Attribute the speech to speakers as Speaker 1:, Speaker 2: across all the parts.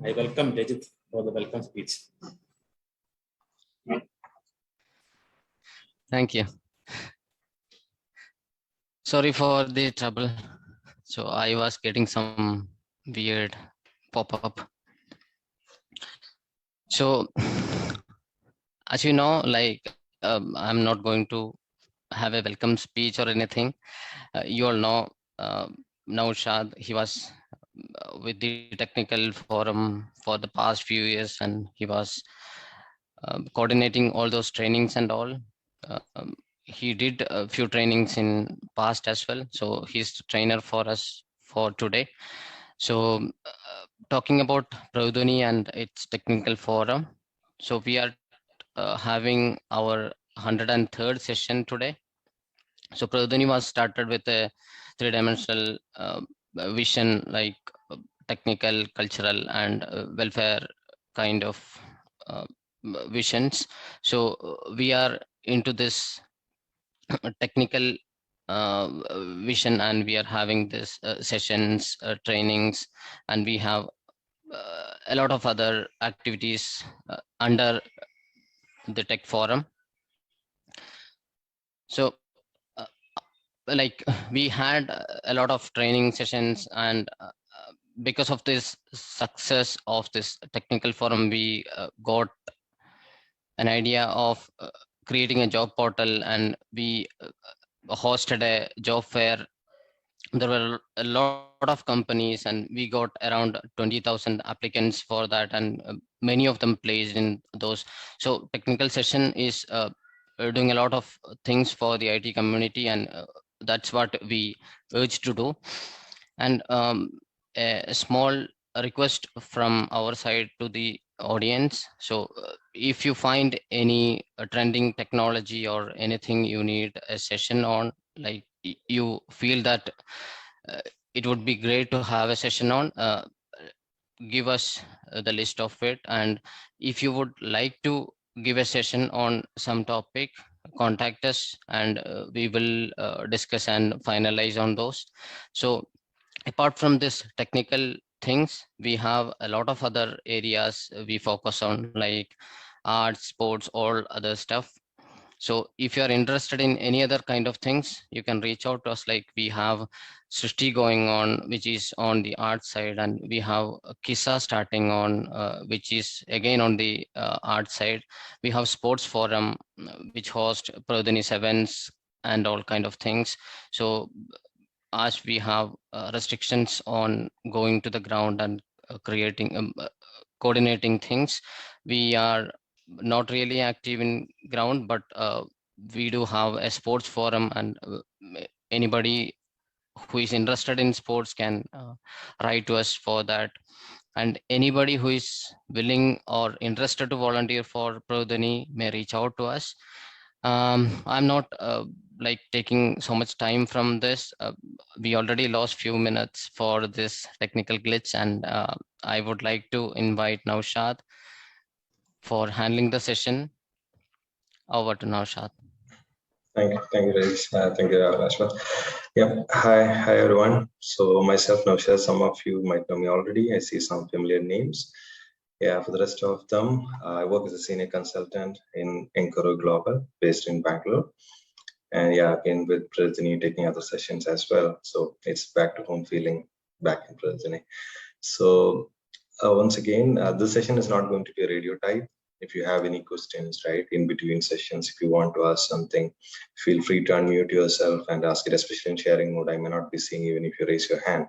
Speaker 1: I welcome Rajit for the welcome speech.
Speaker 2: Thank you. Sorry for the trouble. So I was getting some weird pop-up. So as you know, like I'm not going to have a welcome speech or anything. You all know Noushad, he was with the technical forum for the past few years, and he was coordinating all those trainings and all. He did a few trainings in past as well, so he's the trainer for us for today. So talking about Prathidhwani and its technical forum, so we are having our 103rd session today. So Prathidhwani was started with a three-dimensional vision, like technical, cultural, and welfare kind of visions. So we are into this technical vision, and we are having this sessions, trainings, and we have a lot of other activities under the tech forum. So like we had a lot of training sessions, and because of this success of this technical forum, we got an idea of creating a job portal, and we hosted a job fair. There were a lot of companies, and we got around 20,000 applicants for that, and many of them placed in those. So technical session is doing a lot of things for the IT community, and that's what we urge to do. And a small request from our side to the audience. So if you find any trending technology or anything you need a session on, like you feel that it would be great to have a session on, give us the list of it. And if you would like to give a session on some topic, contact us, and we will discuss and finalize on those. So apart from this technical things, we have a lot of other areas we focus on, like arts, sports, all other stuff. So if you are interested in any other kind of things, you can reach out to us. Like we have Srishti going on, which is on the art side, and we have Kisa starting on, which is again on the art side. We have Sports Forum, which host Prathidhwani events and all kind of things. So as we have restrictions on going to the ground and creating coordinating things, we are not really active in ground, but we do have a sports forum, and anybody who is interested in sports can write to us for that. And anybody who is willing or interested to volunteer for Prathidhwani may reach out to us. I'm not like taking so much time from this. We already lost few minutes for this technical glitch, and I would like to invite Noushad for handling the session. Over to Noushad.
Speaker 3: Thank you, Raj. Thank you, Ashwat. Yeah, hi everyone. So myself, Noushad, some of you might know me already. I see some familiar names. Yeah, for the rest of them, I work as a senior consultant in Enquero Global, based in Bangalore. And yeah, I've been with Prathidhwani taking other sessions as well. So it's back to home feeling back in Prathidhwani. So once again, this session is not going to be a radio type. If you have any questions, right, in between sessions, if you want to ask something, feel free to unmute yourself and ask it, especially in sharing mode. I may not be seeing even if you raise your hand.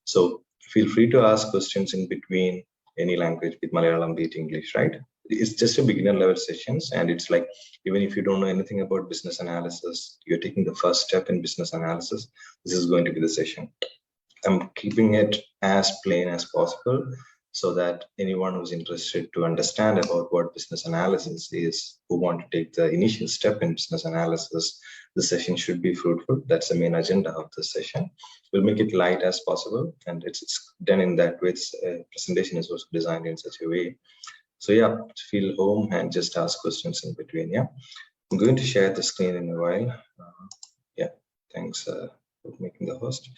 Speaker 3: So feel free to ask questions in between any language, with Malayalam, be it English, right? It's just a beginner level sessions, and it's like, even if you don't know anything about business analysis, you're taking the first step in business analysis, this is going to be the session. I'm keeping it as plain as possible, so that anyone who's interested to understand about what business analysis is, who want to take the initial step in business analysis, the session should be fruitful. That's the main agenda of the session. We'll make it light as possible, and it's done in that way. Its presentation is also designed in such a way. So yeah, feel home and just ask questions in between. Yeah, I'm going to share the screen in a while. Yeah, thanks for making the host.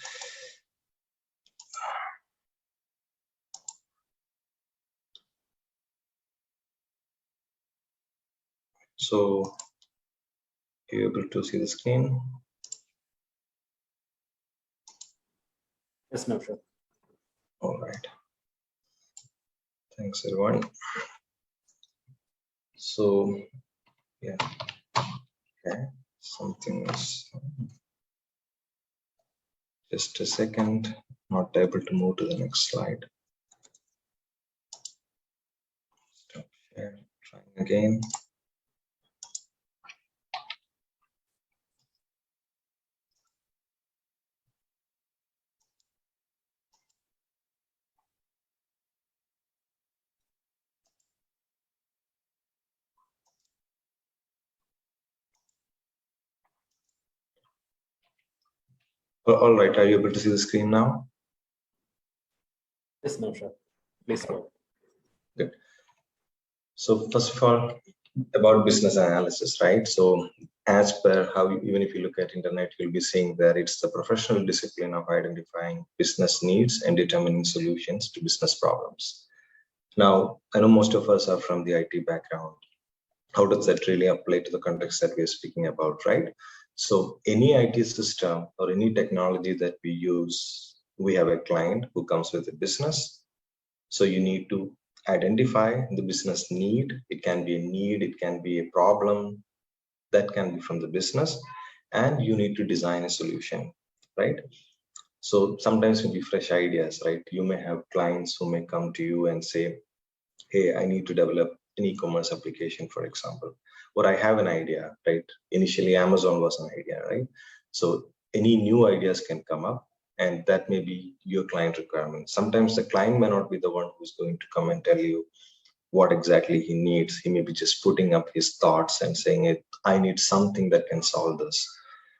Speaker 3: So you're able to see the screen?
Speaker 1: Yes, Noushad.
Speaker 3: All right. Thanks, everyone. So, yeah. Okay. Something is just a second. Not able to move to the next slide. Stop share. Trying again. All right. Are you able to see the screen now?
Speaker 1: Yes, Noushad. Please go.
Speaker 3: Good. So first of all, about business analysis, right? So as per how, even if you look at internet, you'll be seeing that it's the professional discipline of identifying business needs and determining solutions to business problems. Now, I know most of us are from the IT background. How does that really apply to the context that we're speaking about, right? So any IT system or any technology that we use, we have a client who comes with a business. So you need to identify the business need. It can be a need, it can be a problem that can be from the business, and you need to design a solution, right? So sometimes will be fresh ideas, right? You may have clients who may come to you and say, hey, I need to develop an e-commerce application, for example, or I have an idea, right? Initially, Amazon was an idea, right? So any new ideas can come up, and that may be your client requirement. Sometimes the client may not be the one who's going to come and tell you what exactly he needs. He may be just putting up his thoughts and saying, I need something that can solve this.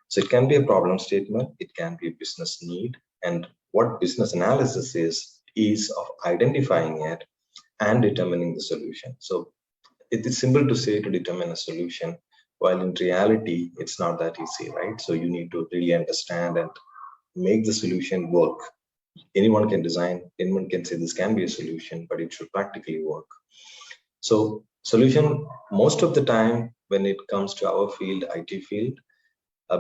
Speaker 3: So it can be a problem statement, it can be a business need, and what business analysis is of identifying it and determining the solution. So it is simple to say to determine a solution, while in reality, it's not that easy, right? So you need to really understand and make the solution work. Anyone can design, anyone can say this can be a solution, but it should practically work. So solution, most of the time, when it comes to our field, IT field,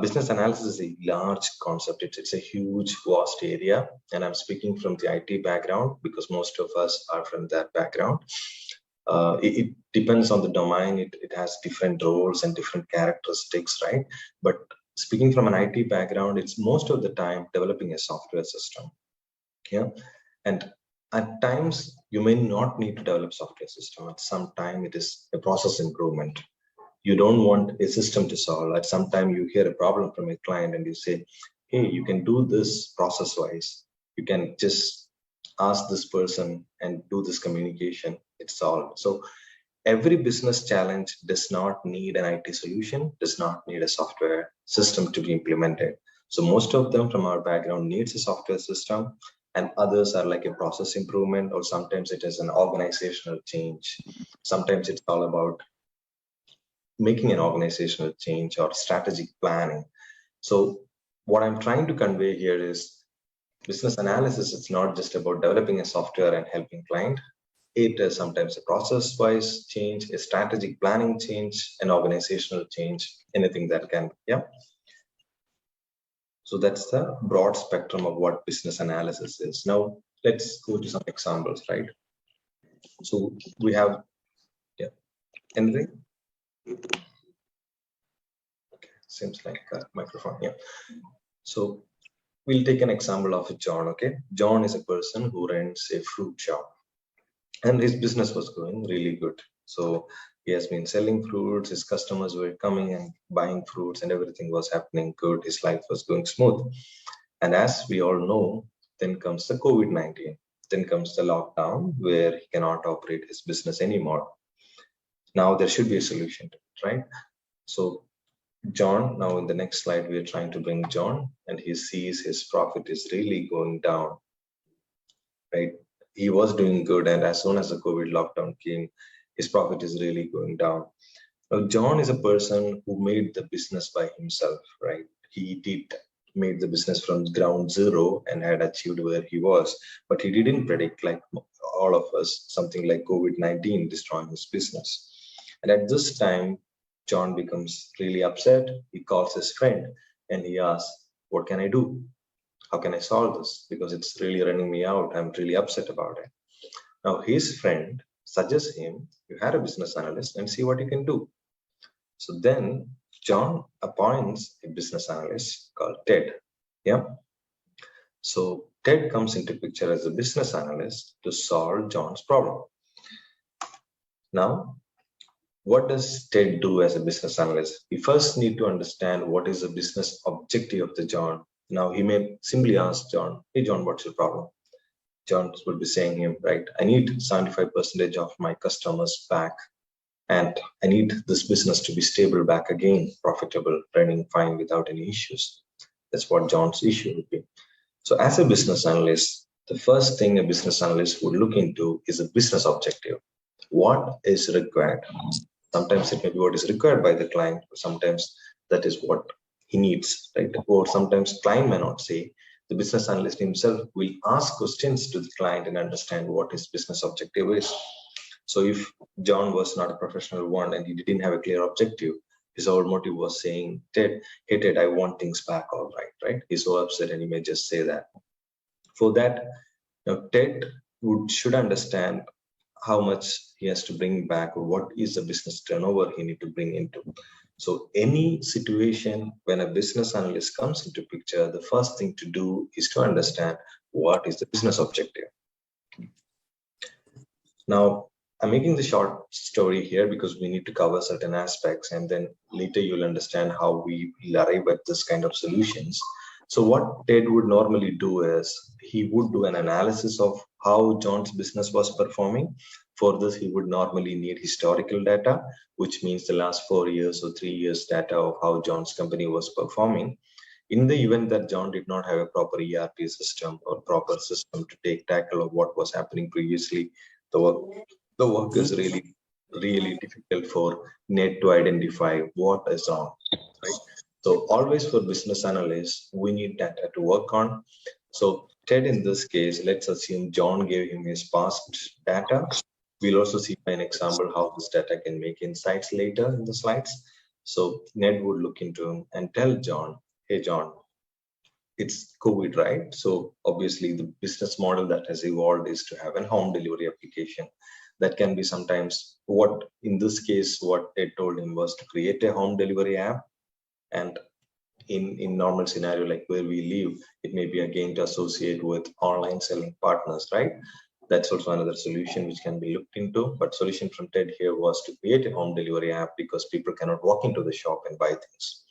Speaker 3: business analysis is a large concept. It's a huge, vast area. And I'm speaking from the IT background because most of us are from that background. It depends on the domain. It has different roles and different characteristics, right? But speaking from an IT background, it's most of the time developing a software system. Yeah. And at times, you may not need to develop software system. At some time, it is a process improvement. You don't want a system to solve. At some time, you hear a problem from a client and you say, hey, you can do this process wise. You can just ask this person and do this communication. It's solved. So every business challenge does not need an IT solution, does not need a software system to be implemented. So most of them from our background needs a software system, and others are like a process improvement, or sometimes it is an organizational change. Sometimes it's all about making an organizational change or strategic planning. So what I'm trying to convey here is business analysis. It's not just about developing a software and helping client. It is sometimes a process-wise change, a strategic planning change, an organizational change, anything that can, yeah. So that's the broad spectrum of what business analysis is. Now let's go to some examples, right? So we have, yeah, anything? Okay, seems like a microphone, yeah. So we'll take an example of John, okay? John is a person who runs a fruit shop, and his business was going really good. So he has been selling fruits, his customers were coming and buying fruits, and everything was happening good. His life was going smooth. And as we all know, then comes the COVID-19. Then comes the lockdown where he cannot operate his business anymore. Now there should be a solution to it, right? So John, now in the next slide, we are trying to bring John, and he sees his profit is really going down, right? He was doing good, and as soon as the COVID lockdown came, his profit is really going down. Now, John is a person who made the business by himself, right? He did made the business from ground zero and had achieved where he was, but he didn't predict, like all of us, something like COVID-19 destroying his business. And at this time, John becomes really upset. He calls his friend and he asks, what can I do? How can I solve this? Because it's really running me out. I'm really upset about it. Now his friend suggests him, you hire a business analyst and see what you can do. So then John appoints a business analyst called Ted. Yeah. So Ted comes into picture as a business analyst to solve John's problem. Now, what does Ted do as a business analyst? We first need to understand what is the business objective of the John. Now, he may simply ask John, hey, John, what's your problem? John would be saying him, right, I need 75% of my customers back. And I need this business to be stable back again, profitable, running fine without any issues. That's what John's issue would be. So as a business analyst, the first thing a business analyst would look into is a business objective. What is required? Sometimes it may be what is required by the client, or sometimes that is what he needs, right? Or sometimes client may not say. The business analyst himself will ask questions to the client and understand what his business objective is. So if John was not a professional one and he didn't have a clear objective, his whole motive was saying, Ted, hey Ted, I want things back all right? He's so upset and he may just say that. For that, Ted should understand how much he has to bring back, or what is the business turnover he need to bring into. So any situation when a business analyst comes into picture, the first thing to do is to understand what is the business objective. Now, I'm making the short story here because we need to cover certain aspects, and then later you'll understand how we arrive at this kind of solutions. So what Ted would normally do is he would do an analysis of how John's business was performing. For this, he would normally need historical data, which means the last 4 years or 3 years data of how John's company was performing. In the event that John did not have a proper ERP system or proper system to take tackle of what was happening previously, the work is really difficult for Ned to identify what is wrong, right? So always for business analysts, we need data to work on. So Ted, in this case, let's assume John gave him his past data. We'll also see by an example how this data can make insights later in the slides. So Ned would look into him and tell John, hey, John, it's COVID, right? So obviously the business model that has evolved is to have a home delivery application. That can be sometimes what, in this case, what Ted told him was to create a home delivery app. And in normal scenario, like where we live, it may be again to associate with online selling partners, right? That's also another solution which can be looked into. But solution from Ted here was to create a home delivery app because people cannot walk into the shop and buy things.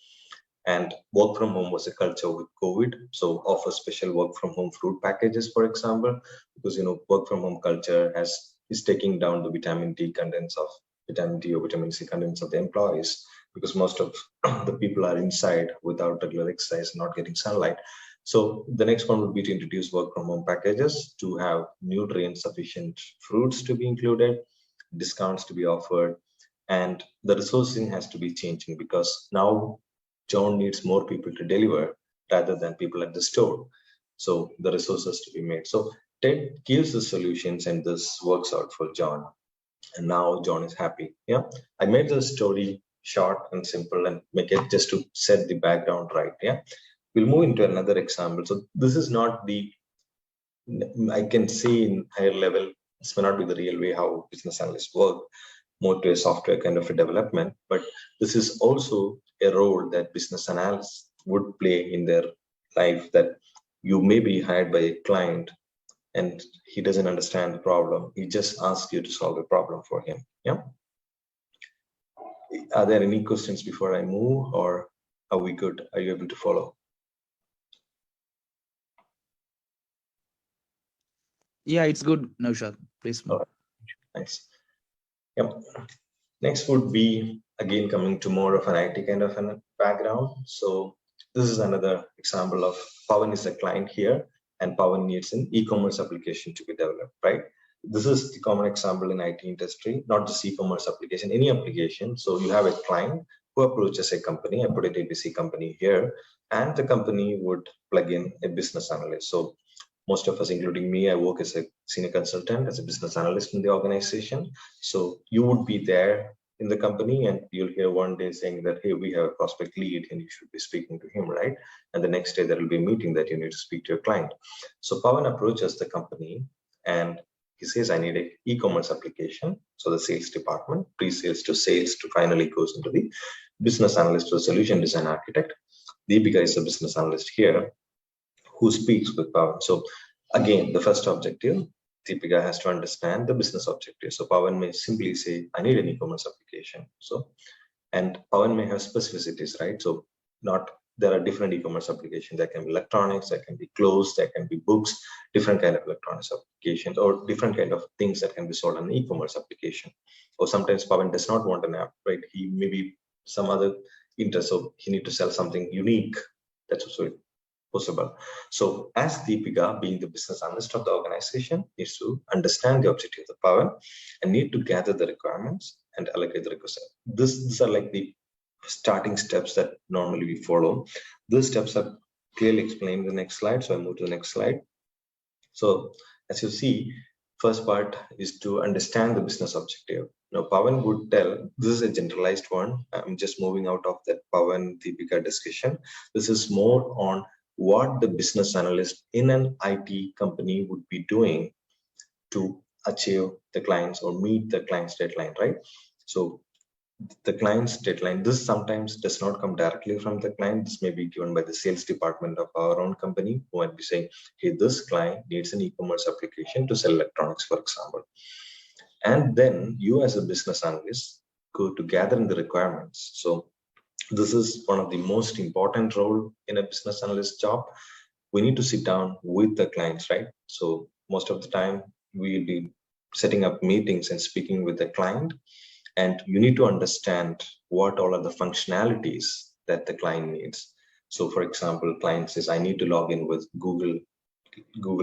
Speaker 3: And work from home was a culture with COVID. So offer special work from home fruit packages, for example, because work from home culture is taking down the vitamin D contents of vitamin D or vitamin C contents of the employees, because most of the people are inside without regular exercise, not getting sunlight. So the next one would be to introduce work from home packages to have nutrient sufficient fruits to be included, discounts to be offered, and the resourcing has to be changing because now John needs more people to deliver rather than people at the store. So the resources to be made. So Ted gives the solutions and this works out for John. And now John is happy. Yeah, I made the story short and simple and make it just to set the background right. Yeah, we'll move into another example. So this is not I can see in higher level, this may not be the real way how business analysts work, more to a software kind of a development, but this is also a role that business analysts would play in their life, that you may be hired by a client and he doesn't understand the problem. He just asks you to solve a problem for him. Yeah. Are there any questions before I move, or are we good? Are you able to follow?
Speaker 4: Yeah, it's good, Noushad. Please.
Speaker 3: All right. Nice. Yep. Next would be again coming to more of an IT kind of a background. So this is another example of Pawan is a client here, and Pawan needs an e-commerce application to be developed, right? This is the common example in IT industry, not just e-commerce application, any application. So you have a client who approaches a company, I put an ABC company here, and the company would plug in a business analyst. So most of us, including me, I work as a senior consultant, as a business analyst in the organization. So you would be there in the company, and you'll hear one day saying that, hey, we have a prospect lead and you should be speaking to him, right? And the next day there will be a meeting that you need to speak to your client. So Pawan approaches the company and he says, I need an e-commerce application. So the sales department, pre-sales to sales, to finally goes into the business analyst or solution design architect. Deepika is a business analyst here who speaks with Pawan. So again, the first objective, Deepika has to understand the business objective. So Pawan may simply say, I need an e-commerce application. So, and Pawan may have specificities, right? So there are different e-commerce applications. There can be electronics, there can be clothes, there can be books, different kind of electronics applications, or different kind of things that can be sold on an e-commerce application. Or sometimes Pawan does not want an app, right? He maybe some other interest, so he need to sell something unique. That's also possible. So as Deepika, being the business analyst of the organization, needs to understand the objective of the Pawan and need to gather the requirements and allocate the requirements. These are like the starting steps that normally we follow. These steps are clearly explained in the next slide. So I move to the next slide. So as you see, first part is to understand the business objective. Now Pawan would tell, this is a generalized one. I'm just moving out of that Pawan Deepika discussion. This is more on what the business analyst in an IT company would be doing to achieve the clients or meet the client's deadline, right? So the client's deadline, this sometimes does not come directly from the client. This may be given by the sales department of our own company, who might be saying, hey, this client needs an e-commerce application to sell electronics, for example. And then you as a business analyst go to gather in the requirements. So this is one of the most important role in a business analyst job. We need to sit down with the clients, right? So most of the time we'll be setting up meetings and speaking with the client, and you need to understand what all are the functionalities that the client needs. So for example, client says, I need to log in with Google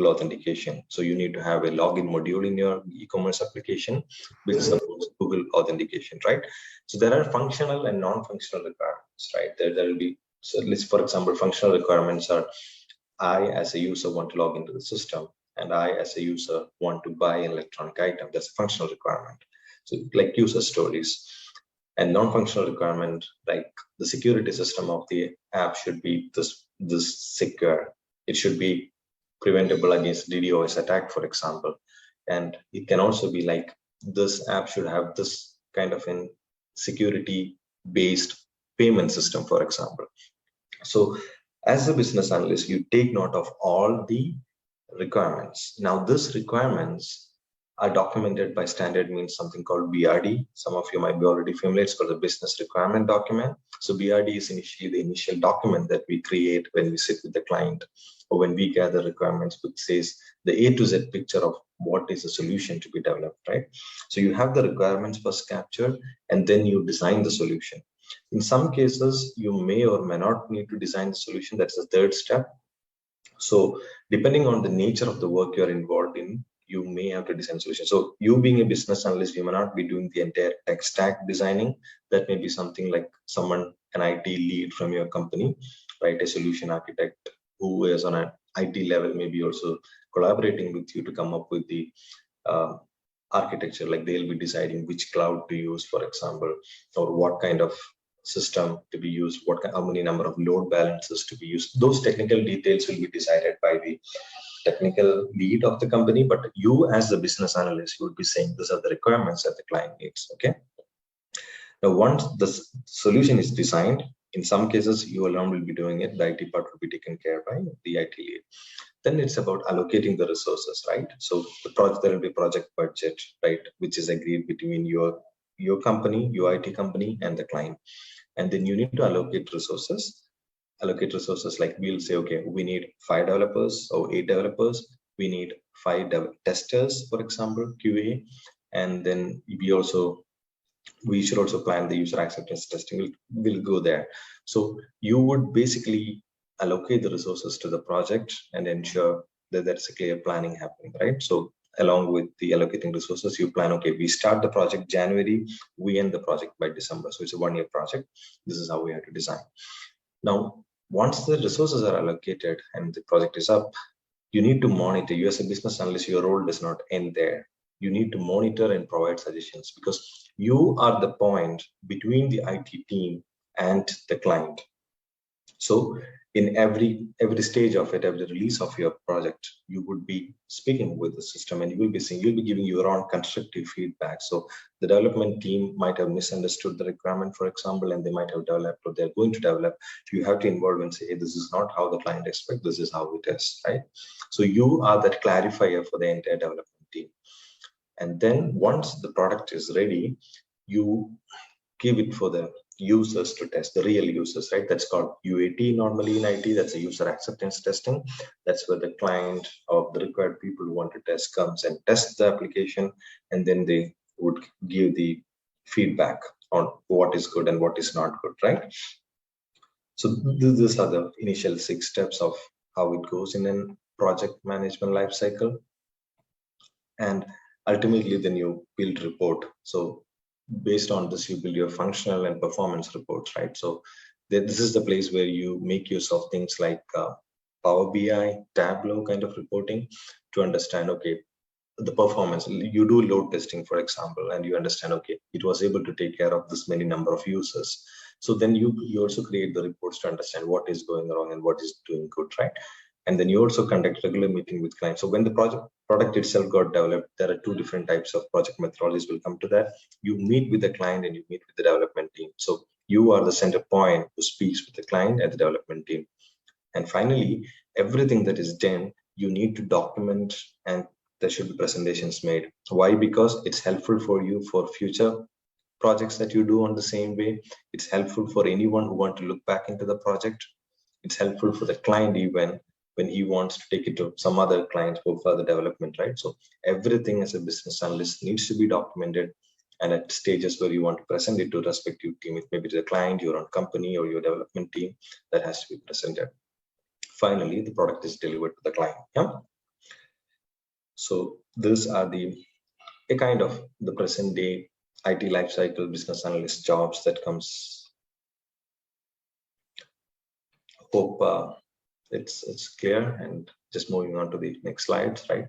Speaker 3: authentication. So you need to have a login module in your e-commerce application, which supports Google authentication, right? So there are functional and non-functional requirements, right? There will be, so let's, for example, functional requirements are, I as a user want to log into the system, and I as a user want to buy an electronic item. That's a functional requirement. So like user stories. And non-functional requirement, like the security system of the app should be this secure. It should be preventable against DDoS attack, for example. And it can also be like, this app should have this kind of a security-based payment system, for example. So as a business analyst, you take note of all the requirements. Now, these requirements are documented by standard means, something called BRD. Some of you might be already familiar. It's called the business requirement document. So BRD is initially the initial document that we create when we sit with the client, or when we gather requirements, which says the A to Z picture of what is the solution to be developed, right? So you have the requirements first captured, and then you design the solution. In some cases, you may or may not need to design the solution. That's the third step. So depending on the nature of the work you're involved in, you may have to design solution. So you being a business analyst, you may not be doing the entire tech stack designing. That may be something like someone, an IT lead from your company, right? A solution architect who is on an IT level, maybe also collaborating with you to come up with the architecture. Like they'll be deciding which cloud to use, for example, or what kind of system to be used, how many number of load balancers to be used. Those technical details will be decided by the technical lead of the company, but you as the business analyst, you would be saying these are the requirements that the client needs. Okay. Now, once the solution is designed, in some cases you alone will be doing it, the IT part will be taken care by the IT lead. Then it's about allocating the resources, right? So the project, there will be project budget, right, which is agreed between your company, your IT company, and the client. And then you need to allocate resources. Like we'll say, okay, we need 5 developers or 8 developers. We need 5 testers, for example, QA. And then we should also plan the user acceptance testing. We'll go there. So you would basically allocate the resources to the project and ensure that there's a clear planning happening, right? So along with the allocating resources, you plan, okay, we start the project January, we end the project by December. So it's a 1-year project. This is how we have to design. Now, once the resources are allocated and the project is up, you need to monitor. You as a business analyst, your role does not end there. you need to monitor and provide suggestions, because you are the point between the IT team and the client. So in every stage of it, every release of your project, you would be speaking with the system, and you will be saying, you'll be giving your own constructive feedback. So the development team might have misunderstood the requirement, for example, and they might have developed, or they're going to develop. You have to involve and say, hey, this is not how the client expects, this is how it is, right? So you are that clarifier for the entire development team. And then once the product is ready, you give it for the users to test, the real users, right? That's called UAT normally in IT. That's a user acceptance testing. That's where the client or the required people who want to test comes and test the application, and then they would give the feedback on what is good and what is not good, right? So these are the initial 6 steps of how it goes in a project management lifecycle. And ultimately, then you build report. So based on this, you build your functional and performance reports, right? So this is the place where you make use of things like Power BI, Tableau kind of reporting to understand, okay, the performance. You do load testing, for example, and you understand, okay, it was able to take care of this many number of users. So then you also create the reports to understand what is going wrong and what is doing good, right? And then you also conduct regular meeting with clients. So when the product itself got developed, there are 2 different types of project methodologies. We'll come to that. You meet with the client and you meet with the development team. So you are the center point who speaks with the client and the development team. And finally, everything that is done, you need to document, and there should be presentations made. Why? Because it's helpful for you for future projects that you do on the same way. It's helpful for anyone who wants to look back into the project. It's helpful for the client even when he wants to take it to some other clients for further development, right? So everything as a business analyst needs to be documented, and at stages where you want to present it to respective team, it may be to the client, your own company, or your development team, that has to be presented. Finally, the product is delivered to the client. Yeah. So these are the kind of the present day IT lifecycle business analyst jobs that comes. Hope it's clear, and just moving on to the next slides, right?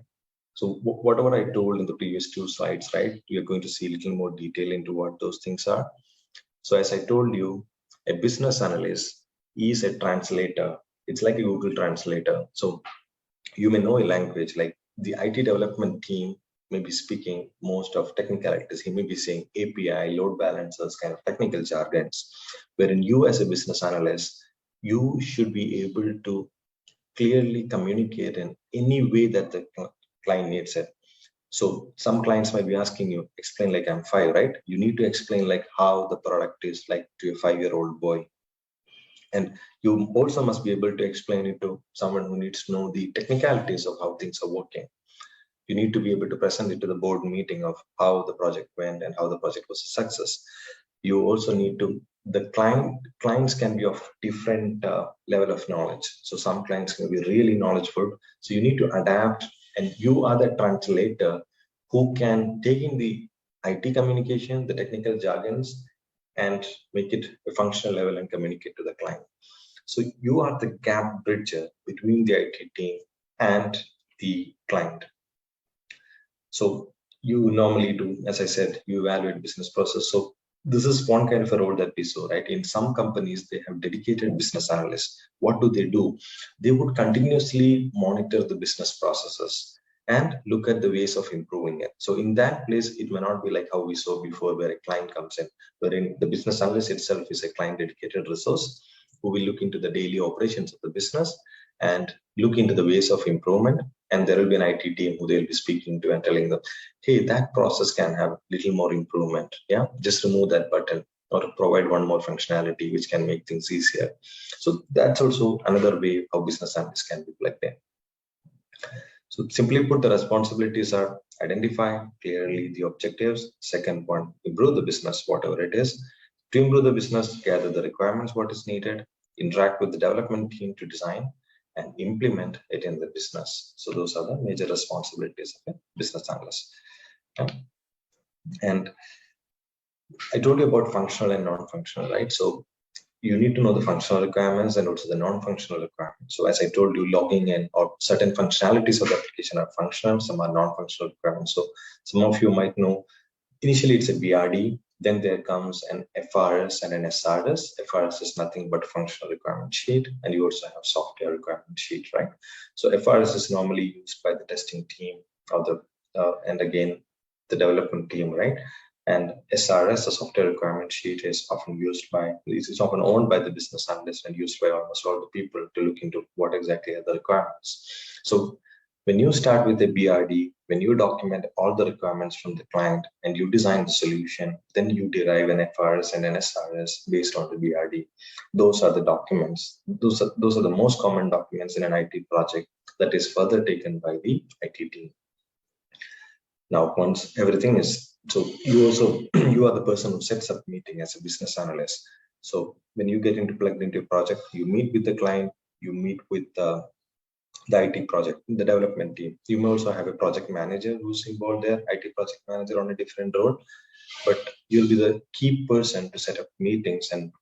Speaker 3: So whatever I told in the previous 2 slides, right, you're going to see a little more detail into what those things are. So as I told you, a business analyst is a translator. It's like a Google translator. So you may know a language, like the IT development team may be speaking most of technicalities. He may be saying API, load balancers, kind of technical jargons, wherein you as a business analyst, you should be able to clearly communicate in any way that the client needs it. So some clients might be asking you, explain like I'm 5, right? You need to explain like how the product is like to a 5-year-old boy. And you also must be able to explain it to someone who needs to know the technicalities of how things are working. You need to be able to present it to the board meeting of how the project went and how the project was a success. You also need to, the clients can be of different level of knowledge. So some clients can be really knowledgeable. So you need to adapt, and you are the translator who can take in the IT communication, the technical jargons, and make it a functional level and communicate to the client. So you are the gap bridger between the IT team and the client. So you normally do, as I said, you evaluate business process. So this is one kind of a role that we saw, right? In some companies, they have dedicated business analysts. What do? They would continuously monitor the business processes and look at the ways of improving it. So in that place, it may not be like how we saw before, where a client comes in, wherein the business analyst itself is a client dedicated resource who will look into the daily operations of the business and look into the ways of improvement. And there will be an IT team who they'll be speaking to and telling them, hey, that process can have little more improvement. Yeah, just remove that button or provide one more functionality which can make things easier. So that's also another way how business analysts can be plugged in. So simply put, the responsibilities are identify clearly the objectives. Second one, improve the business, whatever it is. To improve the business, gather the requirements, what is needed, interact with the development team to design and implement it in the business. So those are the major responsibilities of a business analyst. And I told you about functional and non-functional, right? So you need to know the functional requirements and also the non-functional requirements. So as I told you, logging in or certain functionalities of the application are functional, some are non-functional requirements. So some of you might know, initially it's a BRD, then there comes an FRS and an SRS. FRS is nothing but functional requirement sheet, and you also have software requirement sheet, right? So FRS is normally used by the testing team or the and again the development team, right? And SRS, the software requirement sheet, is often owned by the business analyst and used by almost all the people to look into what exactly are the requirements. So when you start with a BRD, when you document all the requirements from the client and you design the solution, then you derive an FRS and an SRS based on the BRD. Those are the documents. Those are the most common documents in an IT project that is further taken by the IT team. Now, once everything is, so you are the person who sets up meeting as a business analyst. So when you get plugged into a project, you meet with the client, you meet with the IT project, the development team. You may also have a project manager who's involved there, IT project manager on a different role, but you'll be the key person to set up meetings and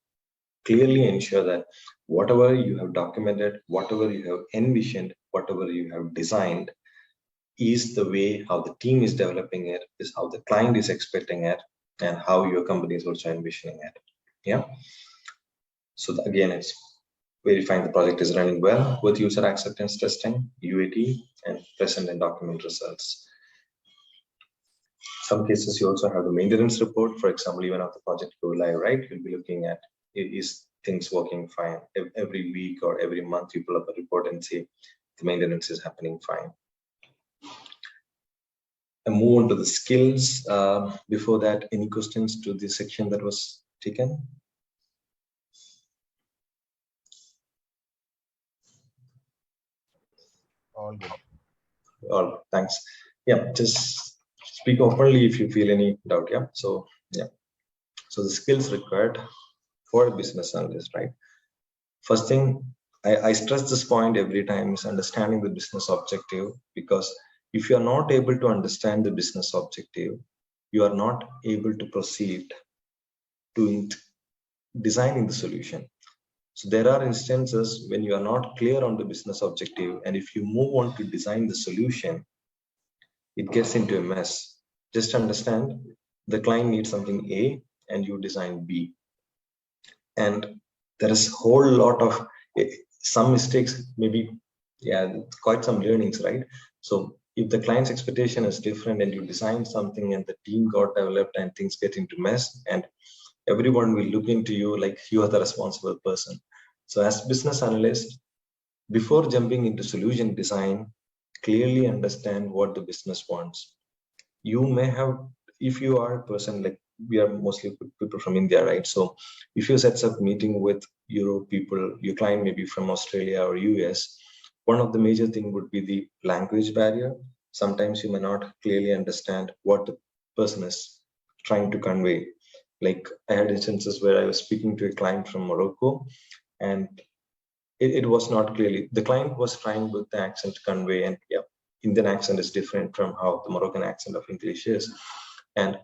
Speaker 3: clearly ensure that whatever you have documented, whatever you have envisioned, whatever you have designed is the way how the team is developing it, is how the client is expecting it, and how your company is also envisioning it. Yeah. So again, it's verifying the project is running well with user acceptance testing, UAT, and present and document results. Some cases you also have the maintenance report. For example, even after the project go live, right? You'll be looking at, is things working fine? Every week or every month you pull up a report and see the maintenance is happening fine. And move on to the skills. Before that, any questions to this section that was taken?
Speaker 5: All good.
Speaker 3: All thanks. Yeah, just speak openly if you feel any doubt. Yeah. So the skills required for a business analyst, right? First thing, I stress this point every time, is understanding the business objective, because if you are not able to understand the business objective, you are not able to proceed to designing the solution. So there are instances when you are not clear on the business objective, and if you move on to design the solution, it gets into a mess. Just understand, the client needs something A and you design B. And there is a whole lot of some mistakes, maybe, quite some learnings, right? So if the client's expectation is different and you design something and the team got developed and things get into mess, and everyone will look into you like you are the responsible person. So as business analyst, before jumping into solution design, clearly understand what the business wants. You may have, if you are a person, like we are mostly people from India, right? So if you set up meeting with Europe people, your client may be from Australia or US, one of the major thing would be the language barrier. Sometimes you may not clearly understand what the person is trying to convey. Like I had instances where I was speaking to a client from Morocco, and it was not clearly, the client was trying with the accent to convey, and Indian accent is different from how the Moroccan accent of English is. And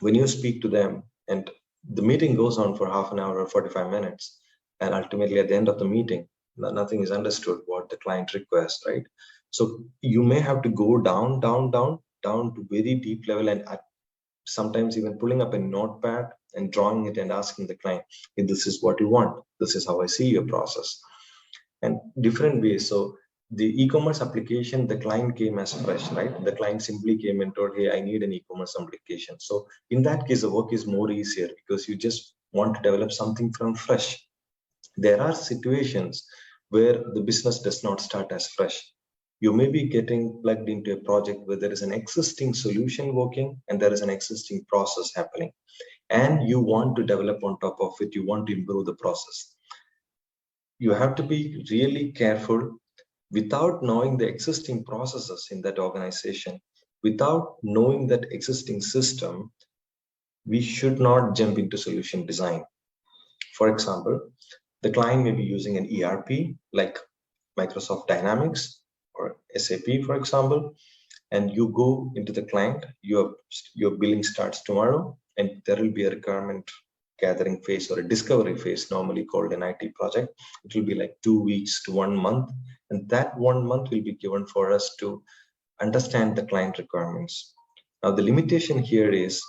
Speaker 3: when you speak to them, and the meeting goes on for half an hour or 45 minutes, and ultimately at the end of the meeting, nothing is understood what the client requests, right? So you may have to go down to very deep level, and sometimes even pulling up a notepad and drawing it and asking the client, hey, this is what you want, this is how I see your process, and different ways. So the e-commerce application, the client came as fresh, right? The client simply came and told, hey, I need an e-commerce application. So in that case, the work is more easier because you just want to develop something from fresh. There are situations where the business does not start as fresh. You may be getting plugged into a project where there is an existing solution working and there is an existing process happening, and you want to develop on top of it, you want to improve the process. You have to be really careful. Without knowing the existing processes in that organization, without knowing that existing system, we should not jump into solution design. For example, the client may be using an ERP like Microsoft Dynamics or SAP, for example, and you go into the client, your billing starts tomorrow, and there will be a requirement gathering phase or a discovery phase, normally called an IT project. It will be like 2 weeks to 1 month. And that 1 month will be given for us to understand the client requirements. Now, the limitation here is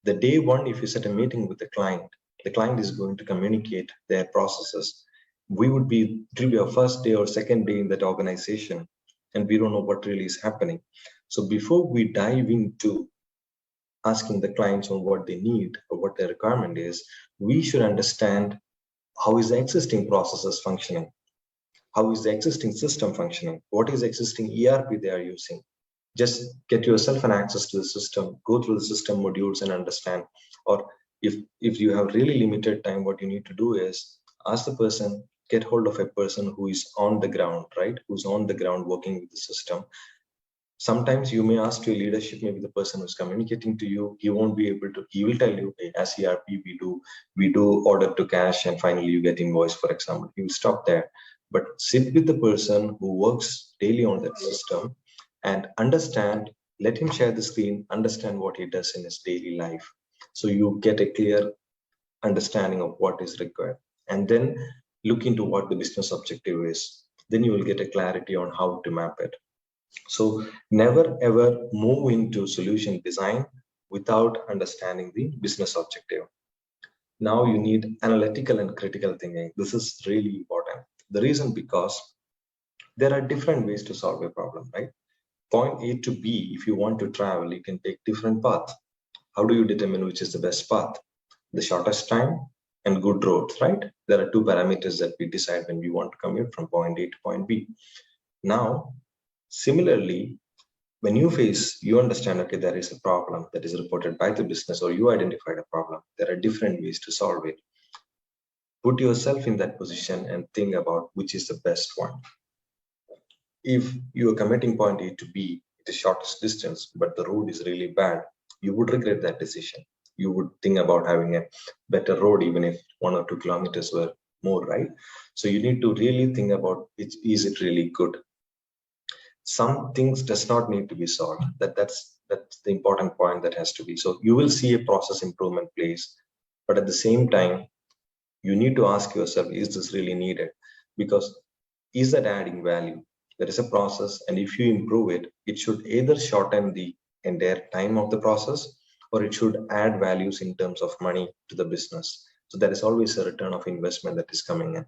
Speaker 3: the day one, if you set a meeting with the client is going to communicate their processes. It will be our first day or second day in that organization, and we don't know what really is happening. So before we dive into asking the clients on what they need or what their requirement is, we should understand how is the existing processes functioning? How is the existing system functioning? What is the existing ERP they are using? Just get yourself an access to the system, go through the system modules and understand. Or if you have really limited time, what you need to do is ask the person, get hold of a person who is on the ground, right? Who's on the ground working with the system. Sometimes you may ask your leadership, maybe the person who's communicating to you, he won't be able to, he will tell you, hey, as ERP, we do order to cash and finally you get invoice, for example. He will stop there. But sit with the person who works daily on that system and understand, let him share the screen, understand what he does in his daily life. So you get a clear understanding of what is required. And then look into what the business objective is. Then you will get a clarity on how to map it. So never ever move into solution design without understanding the business objective. Now you need analytical and critical thinking. This is really important. The reason because there are different ways to solve a problem, right? Point A to B, if you want to travel, you can take different paths. How do you determine which is the best path? The shortest time and good roads, right? There are two parameters that we decide when we want to commute from point A to point B. Now, similarly, when you understand, okay, there is a problem that is reported by the business or you identified a problem, there are different ways to solve it. Put yourself in that position and think about which is the best one. If you are committing point A to B, it is shortest distance, but the road is really bad, you would regret that decision. You would think about having a better road, even if 1 or 2 kilometers were more, right? So you need to really think about, is it really good? Some things does not need to be solved. That's the important point that has to be. So you will see a process improvement place, but at the same time, you need to ask yourself, is this really needed? Because is that adding value? There is a process, and if you improve it, it should either shorten the entire time of the process, or it should add values in terms of money to the business. So there is always a return of investment that is coming in.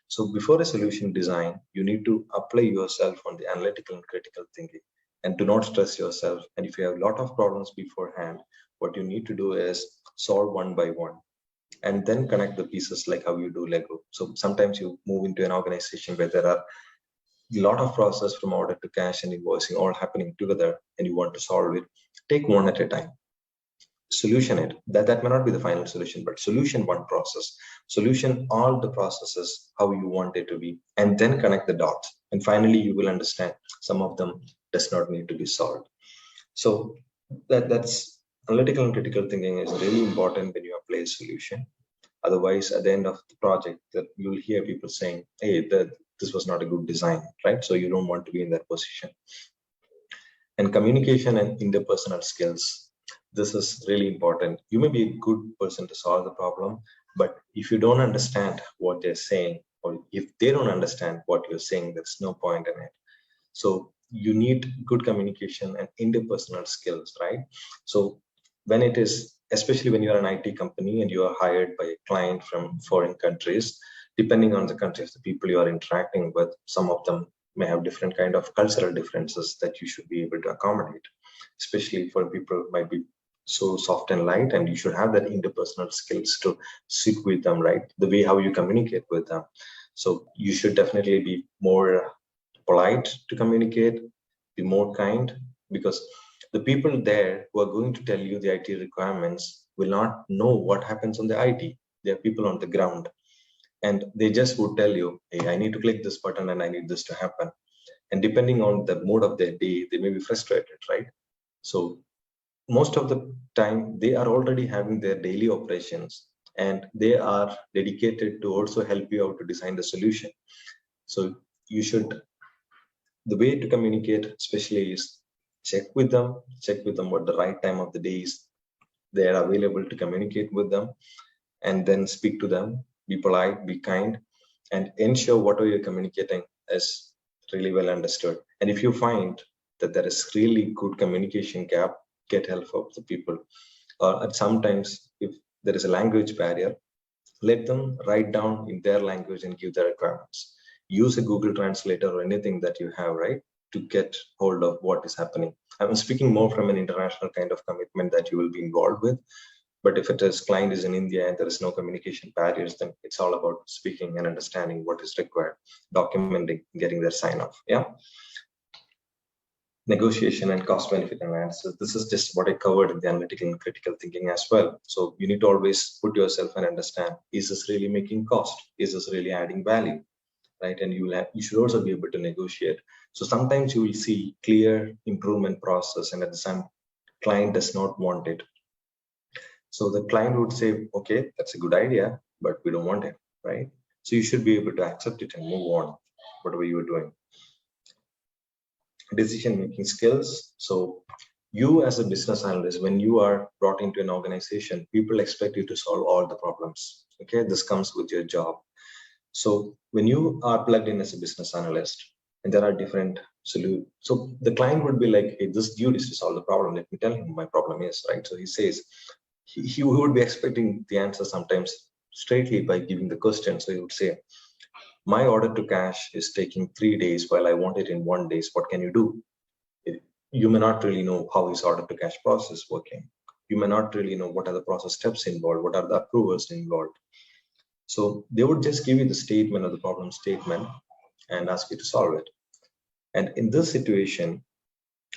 Speaker 3: So before a solution design, you need to apply yourself on the analytical and critical thinking, and do not stress yourself. And if you have a lot of problems beforehand, what you need to do is solve one by one, and then connect the pieces like how you do Lego. So sometimes you move into an organization where there are a lot of process from order to cash and invoicing all happening together, and you want to solve it. Take one at a time. Solution it. That may not be the final solution, but solution one process. Solution all the processes how you want it to be, and then connect the dots. And finally, you will understand some of them does not need to be solved. So that's analytical and critical thinking is really important when you apply a solution. Otherwise, at the end of the project, that you will hear people saying, hey, this was not a good design, right? So you don't want to be in that position. And communication and interpersonal skills. This is really important. You may be a good person to solve the problem, but if you don't understand what they're saying, or if they don't understand what you're saying, there's no point in it. So you need good communication and interpersonal skills, right? So when it is, especially when you're an IT company and you are hired by a client from foreign countries, depending on the country of the people you are interacting with, some of them may have different kind of cultural differences that you should be able to accommodate, especially for people who might be so soft and light, and you should have that interpersonal skills to sit with them, right? The way how you communicate with them. So you should definitely be more polite to communicate, be more kind, because the people there who are going to tell you the IT requirements will not know what happens on the IT. They are people on the ground, and they just would tell you, hey, I need to click this button and I need this to happen. And depending on the mode of their day, they may be frustrated, right? So most of the time, they are already having their daily operations, and they are dedicated to also help you out to design the solution. So you should, the way to communicate especially is check with them what the right time of the day is. They are available to communicate with them. and then speak to them, be polite, be kind, and ensure whatever you're communicating is really well understood. And if you find that there is really good communication gap, get help of the people. And sometimes if there is a language barrier, let them write down in their language and give their requirements. Use a Google Translator or anything that you have, right, to get hold of what is happening. I'm speaking more from an international kind of commitment that you will be involved with. But if it is client is in India and there is no communication barriers, then it's all about speaking and understanding what is required, documenting, getting their sign off. Yeah. Negotiation and cost benefit analysis. This is just what I covered in the analytical and critical thinking as well. So you need to always put yourself and understand, is this really making cost? Is this really adding value? Right? And you should also be able to negotiate. So sometimes you will see clear improvement process, and at the same client does not want it. So the client would say, okay, that's a good idea, but we don't want it, right? So you should be able to accept it and move on, whatever you are doing. Decision-making skills. So you as a business analyst, when you are brought into an organization, people expect you to solve all the problems. Okay, this comes with your job. So when you are plugged in as a business analyst, and there are different solutions, so the client would be like, hey, this dude is to solve the problem. Let me tell him my problem is, right? So he says, he would be expecting the answer sometimes straightly by giving the question. So he would say, my order to cash is taking 3 days while I want it in 1 day. What can you do? You may not really know how his order to cash process is working. You may not really know what are the process steps involved, what are the approvals involved. So they would just give you the statement or the problem statement and ask you to solve it. And in this situation,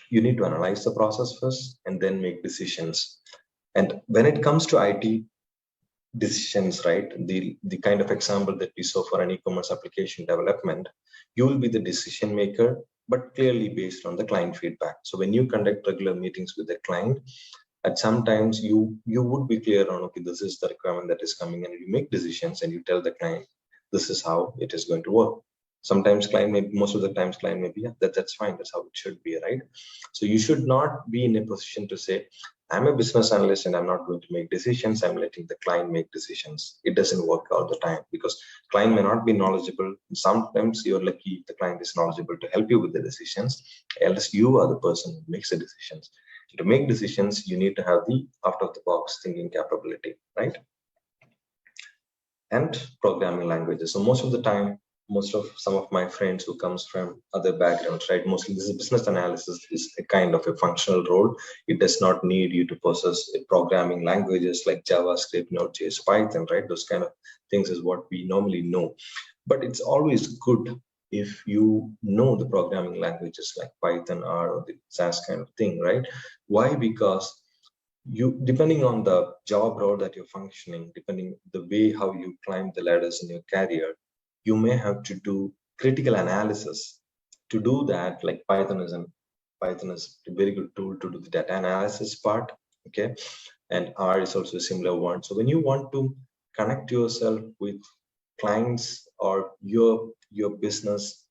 Speaker 3: you need to analyze the process first and then make decisions. And when it comes to IT decisions, right, the kind of example that we saw for an e-commerce application development, you will be the decision maker, but clearly based on the client feedback. So when you conduct regular meetings with the client, at sometimes you would be clear on, okay, this is the requirement that is coming, and you make decisions and you tell the client, this is how it is going to work. Sometimes client may, most of the times client may be, yeah, that's fine, that's how it should be, right? So you should not be in a position to say, I'm a business analyst and I'm not going to make decisions, I'm letting the client make decisions. It doesn't work all the time because client may not be knowledgeable. Sometimes you're lucky the client is knowledgeable to help you with the decisions, else you are the person who makes the decisions. To make decisions, you need to have the out-of-the-box thinking capability, right? And programming languages. So most of the time, some of my friends who comes from other backgrounds, right? Mostly this is business analysis is a kind of a functional role. It does not need you to possess programming languages like JavaScript, Node.js, Python, right? Those kind of things is what we normally know. But it's always good if you know the programming languages like Python or the SAS kind of thing, right? Why? Because you, depending on the job role that you're functioning, depending the way how you climb the ladders in your career, you may have to do critical analysis. To do that, like Python is a very good tool to do the data analysis part, okay? And R is also a similar one. So when you want to connect yourself with clients or your business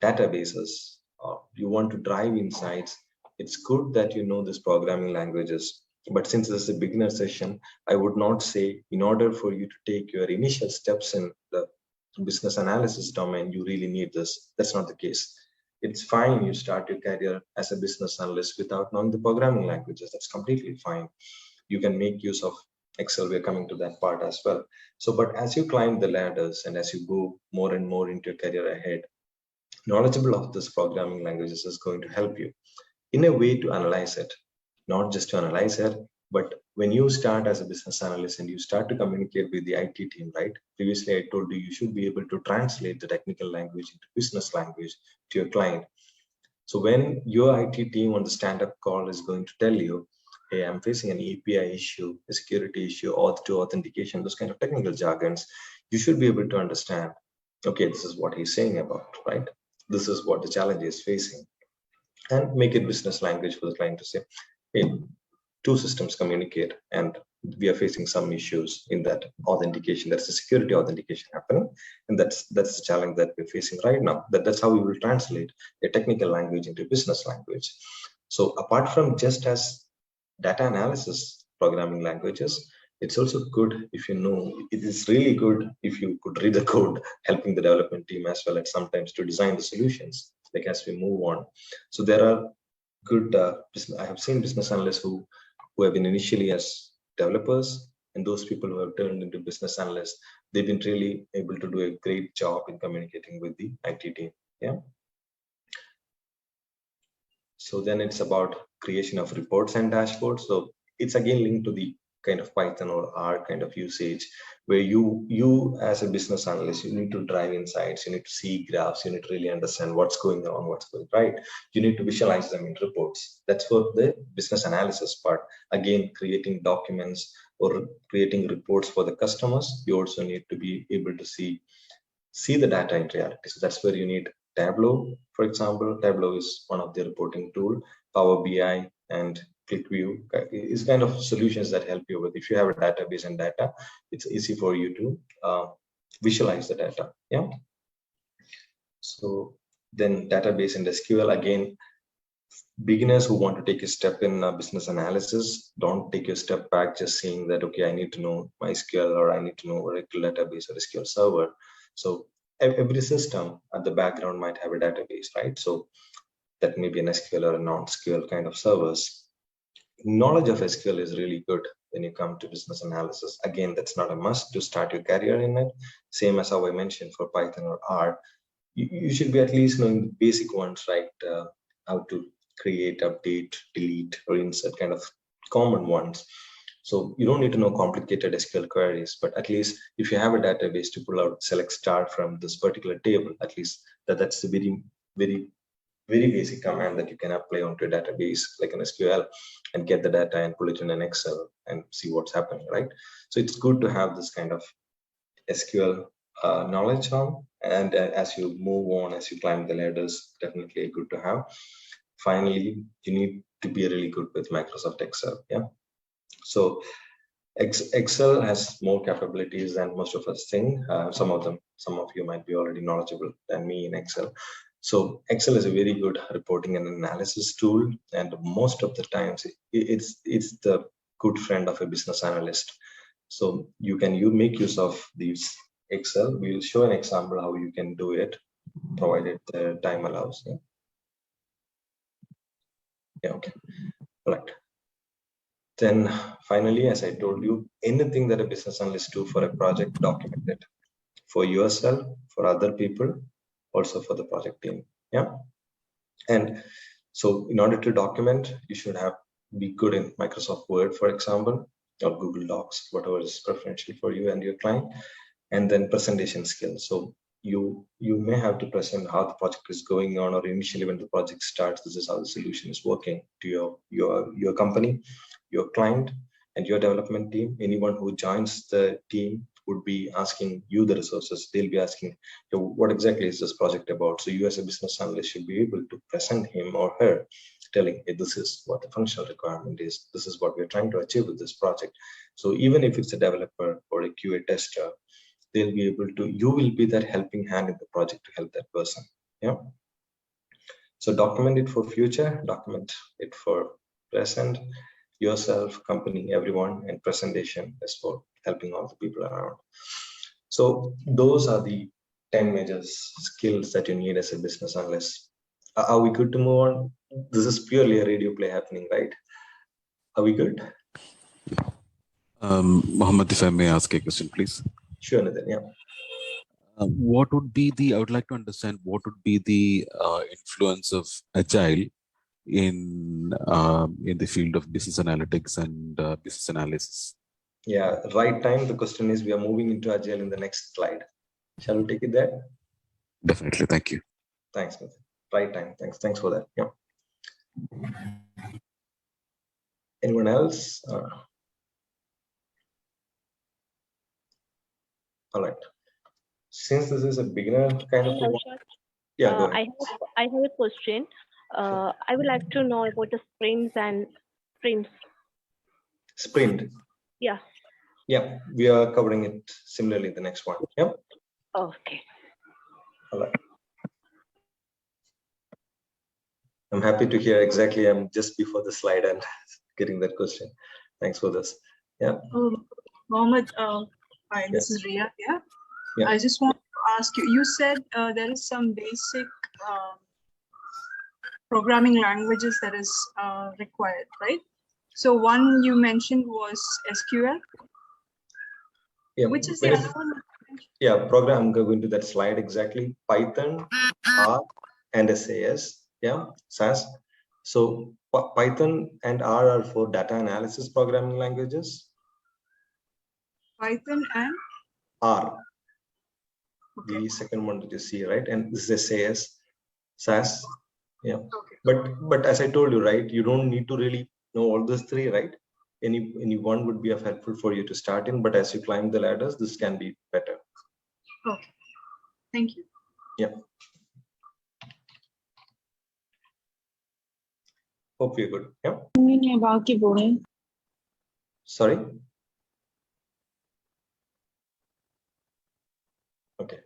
Speaker 3: databases, or you want to drive insights, it's good that you know these programming languages. But since this is a beginner session, I would not say in order for you to take your initial steps in the business analysis domain, you really need this. That's not the case. It's fine you start your career as a business analyst without knowing the programming languages. That's completely fine. You can make use of Excel. We're coming to that part as well. So, but as you climb the ladders and as you go more and more into your career ahead, knowledgeable of this programming languages is going to help you in a way to analyze it, not just to analyze it, but when you start as a business analyst and you start to communicate with the IT team, right? Previously, I told you, you should be able to translate the technical language into business language to your client. So when your IT team on the stand-up call is going to tell you, hey, I'm facing an API issue, a security issue, auth to authentication, those kind of technical jargons, you should be able to understand, okay, this is what he's saying about, right? This is what the challenge is facing. And make it business language for the client to say, hey, two systems communicate and we are facing some issues in that authentication. That's a security authentication happening. And that's the challenge that we're facing right now. That's how we will translate a technical language into business language. So apart from just as data analysis programming languages, it's also good if you know, it is really good if you could read the code, helping the development team as well at sometimes to design the solutions, like as we move on. So there are good, I have seen business analysts who have been initially as developers, and those people who have turned into business analysts, they've been really able to do a great job in communicating with the IT team. Yeah. So then it's about creation of reports and dashboards. So it's again linked to the kind of Python or R kind of usage, where you as a business analyst, you need to drive insights, you need to see graphs, you need to really understand what's going on, what's going right. You need to visualize them in reports. That's for the business analysis part. Again, creating documents or creating reports for the customers. You also need to be able to see the data in reality. So that's where you need Tableau, for example. Tableau is one of the reporting tool. Power BI and ClickView is kind of solutions that help you with. If you have a database and data, it's easy for you to visualize the data. Yeah. So then database and SQL, again, beginners who want to take a step in business analysis, don't take a step back just saying that, okay, I need to know MySQL or I need to know Oracle database or SQL Server. So every system at the background might have a database, right? So that may be an SQL or a non-SQL kind of servers. Knowledge of SQL is really good when you come to business analysis. Again, that's not a must to start your career in it. Same as how I mentioned for Python or R. You should be at least knowing the basic ones, right? How to create, update, delete, or insert, kind of common ones. So you don't need to know complicated SQL queries, but at least if you have a database to pull out, select star from this particular table, at least that's the very basic command that you can apply onto a database like an SQL and get the data and pull it in an Excel and see what's happening, right? So it's good to have this kind of SQL knowledge on, and as you move on, as you climb the ladders, definitely good to have. Finally, you need to be really good with Microsoft Excel. Yeah. So Excel has more capabilities than most of us think. Some of you might be already knowledgeable than me in Excel. So Excel is a very good reporting and analysis tool, and most of the times it's the good friend of a business analyst. So you make use of these Excel. We'll show an example how you can do it, provided the time allows. Yeah. Yeah. Okay. All right. Then finally, as I told you, anything that a business analyst do for a project, document it for yourself, for other people, also for the project team. Yeah. And so in order to document, you should be good in Microsoft Word, for example, or Google Docs, whatever is preferential for you and your client. And then presentation skills. So you may have to present how the project is going on, or initially when the project starts, this is how the solution is working to your company, your client, and your development team. Anyone who joins the team would be asking you the resources. They'll be asking, what exactly is this project about? So you as a business analyst should be able to present him or her, telling, hey, this is what the functional requirement is. This is what we're trying to achieve with this project. So even if it's a developer or a QA tester, they'll be able to, you will be that helping hand in the project to help that person. Yeah. So document it for future, document it for present, yourself, company, everyone, and presentation is for helping all the people around. So those are the 10 major skills that you need as a business analyst. Are we good to move on? This is purely a radio play happening, right? Are we good?
Speaker 5: Mohamed, if I may ask a question, please.
Speaker 3: Sure, Nathan, yeah.
Speaker 5: What would be I would like to understand what would be the influence of Agile in the field of business analytics and business analysis?
Speaker 3: Yeah, right time. The question is, we are moving into Agile in the next slide. Shall we take it there?
Speaker 5: Definitely, thank you.
Speaker 3: Thanks, Nathan. Right time. Thanks for that. Yeah. Anyone else? All right. Since this is a beginner kind of, yeah, go ahead.
Speaker 6: I have a question. I would like to know about the sprints and sprints.
Speaker 3: Sprint.
Speaker 6: Yeah.
Speaker 3: Yeah, we are covering it similarly in the next one. Yeah.
Speaker 6: Okay.
Speaker 3: All right. I'm happy to hear exactly. I'm just before the slide and getting that question. Thanks for this. Yeah.
Speaker 7: Mohamed, hi, this
Speaker 3: Yes.
Speaker 7: is Ria here.
Speaker 3: Yeah.
Speaker 7: I just want to ask you, you said there is some basic programming languages that is required, right? So one you mentioned was SQL.
Speaker 3: Yeah.
Speaker 7: Which is the other one?
Speaker 3: Yeah, program, I'm going to that slide exactly. Python, R, and SAS. Yeah, SAS. So Python and R are for data analysis programming languages.
Speaker 7: Python and
Speaker 3: R,
Speaker 7: okay.
Speaker 3: the second one that you see, right? And this is SAS. Yeah.
Speaker 7: Okay.
Speaker 3: But as I told you, right, you don't need to really know all those three, right? Any one would be of helpful for you to start in, but as you climb the ladders, this can be better.
Speaker 7: Okay. Thank you.
Speaker 3: Yeah. Hope you're good. Yeah. Sorry. Okay.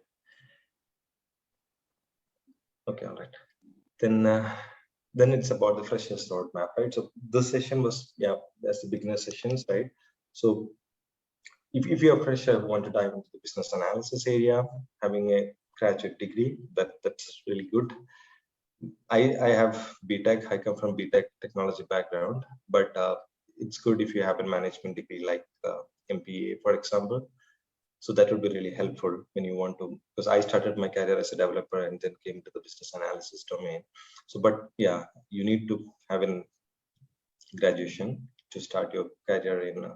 Speaker 3: Okay. All right. Then it's about the freshers roadmap, right? So this session was, yeah, that's the beginner sessions, right? So if you're a fresher who want to dive into the business analysis area, having a graduate degree, that's really good. I have BTech. I come from BTech technology background, but it's good if you have a management degree like MPA, for example. So that would be really helpful when you want to, because I started my career as a developer and then came to the business analysis domain. So, but yeah, you need to have a graduation to start your career in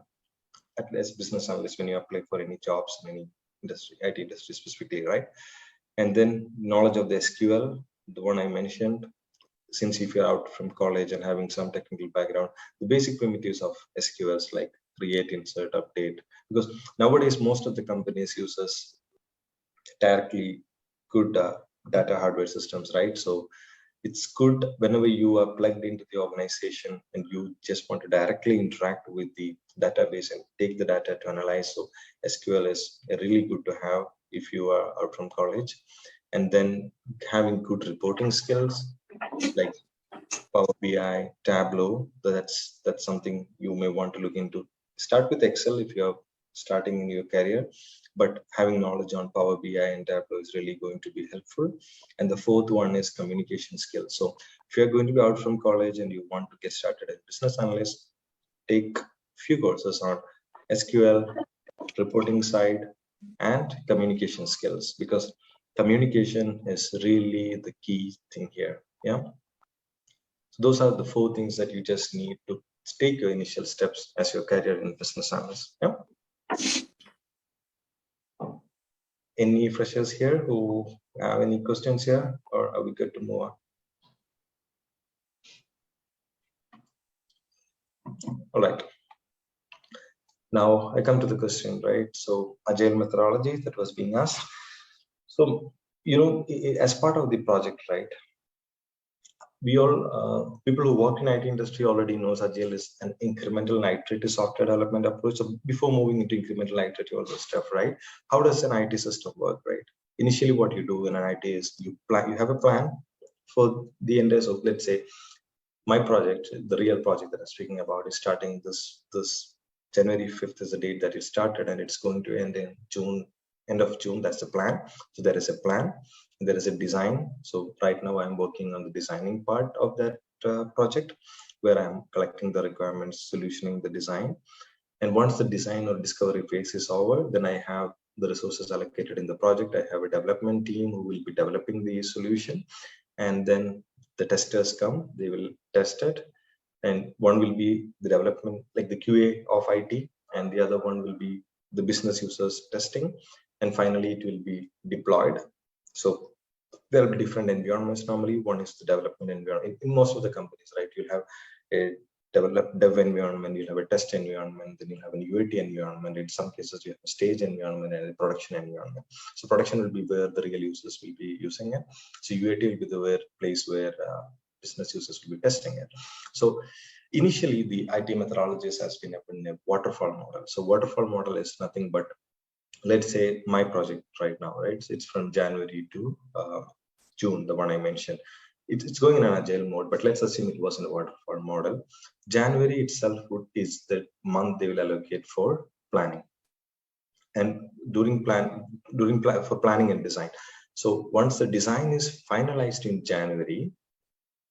Speaker 3: at least business analyst when you apply for any jobs in any industry, IT industry specifically, right? And then knowledge of the SQL, the one I mentioned, since if you're out from college and having some technical background, the basic primitives of SQLs like create, insert, update, because nowadays most of the companies uses directly good data hardware systems, right? So it's good whenever you are plugged into the organization and you just want to directly interact with the database and take the data to analyze. So SQL is really good to have if you are out from college. And then having good reporting skills like Power BI, Tableau, that's something you may want to look into. Start with Excel if you're starting in your career, but having knowledge on Power BI and Tableau is really going to be helpful. And the fourth one is communication skills. So if you're going to be out from college and you want to get started as business analyst, take few courses on SQL, reporting side, and communication skills, because communication is really the key thing here. Yeah. So those are the four things that you just need to take your initial steps as your career in business analyst. Yeah. Any freshers here who have any questions here, or are we good to move on? All right. Now I come to the question, right? So Agile methodology that was being asked. So, you know, as part of the project, right? We all, people who work in IT industry already knows Agile is an incremental and iterative software development approach. So before moving into incremental iterative all this stuff, right? How does an IT system work, right? Initially, what you do in an IT is you have a plan for the end. So let's say my project, the real project that I'm speaking about, is starting this January 5th is the date that it started, and it's going to end in June, end of June. That's the plan. So there is a plan. There is a design. So right now I'm working on the designing part of that project, where I'm collecting the requirements, solutioning the design. And once the design or discovery phase is over, then I have the resources allocated in the project. I have a development team who will be developing the solution. And then the testers come, they will test it. And one will be the development, like the QA of IT, and the other one will be the business users testing. And finally, it will be deployed. So there will be different environments normally. One is the development environment. In most of the companies, right, you'll have a dev environment, you'll have a test environment, then you'll have an UAT environment. In some cases, you have a stage environment and a production environment. So production will be where the real users will be using it. So UAT will be the place where business users will be testing it. So initially, the IT methodologies has been in a waterfall model. So waterfall model is nothing but, let's say my project right now, right? So it's from January to June, the one I mentioned. It's going in an agile mode, but let's assume it was in a waterfall model. January itself is the month they will allocate for planning. and for planning and design. So once the design is finalized in January,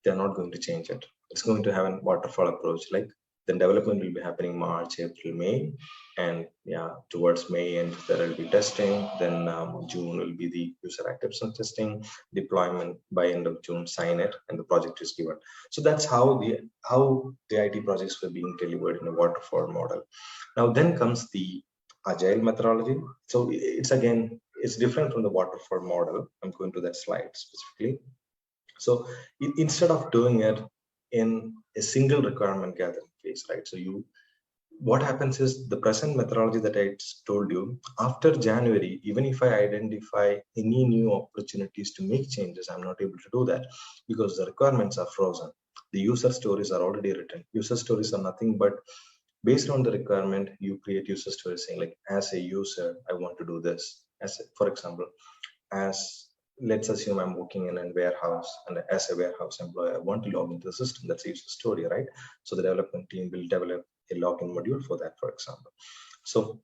Speaker 3: they're not going to change it. It's going to have a waterfall approach. Like then development will be happening March, April, May, and yeah, towards May and there will be testing. Then June will be the user acceptance testing, deployment by end of June, sign it, and the project is given. So that's how the IT projects were being delivered in a waterfall model. Now then comes the Agile methodology. So it's different from the waterfall model. I'm going to that slide specifically. So instead of doing it in a single requirement gathering phase, right? So what happens is the present methodology that I told you, after January, even if I identify any new opportunities to make changes, I'm not able to do that because the requirements are frozen. The user stories are already written. User stories are nothing but based on the requirement, you create user stories saying like, as a user, I want to do this. For example, let's assume I'm working in a warehouse, and as a warehouse employee, I want to log into the system. That's a user story, right? So the development team will develop a login module for that, for example. So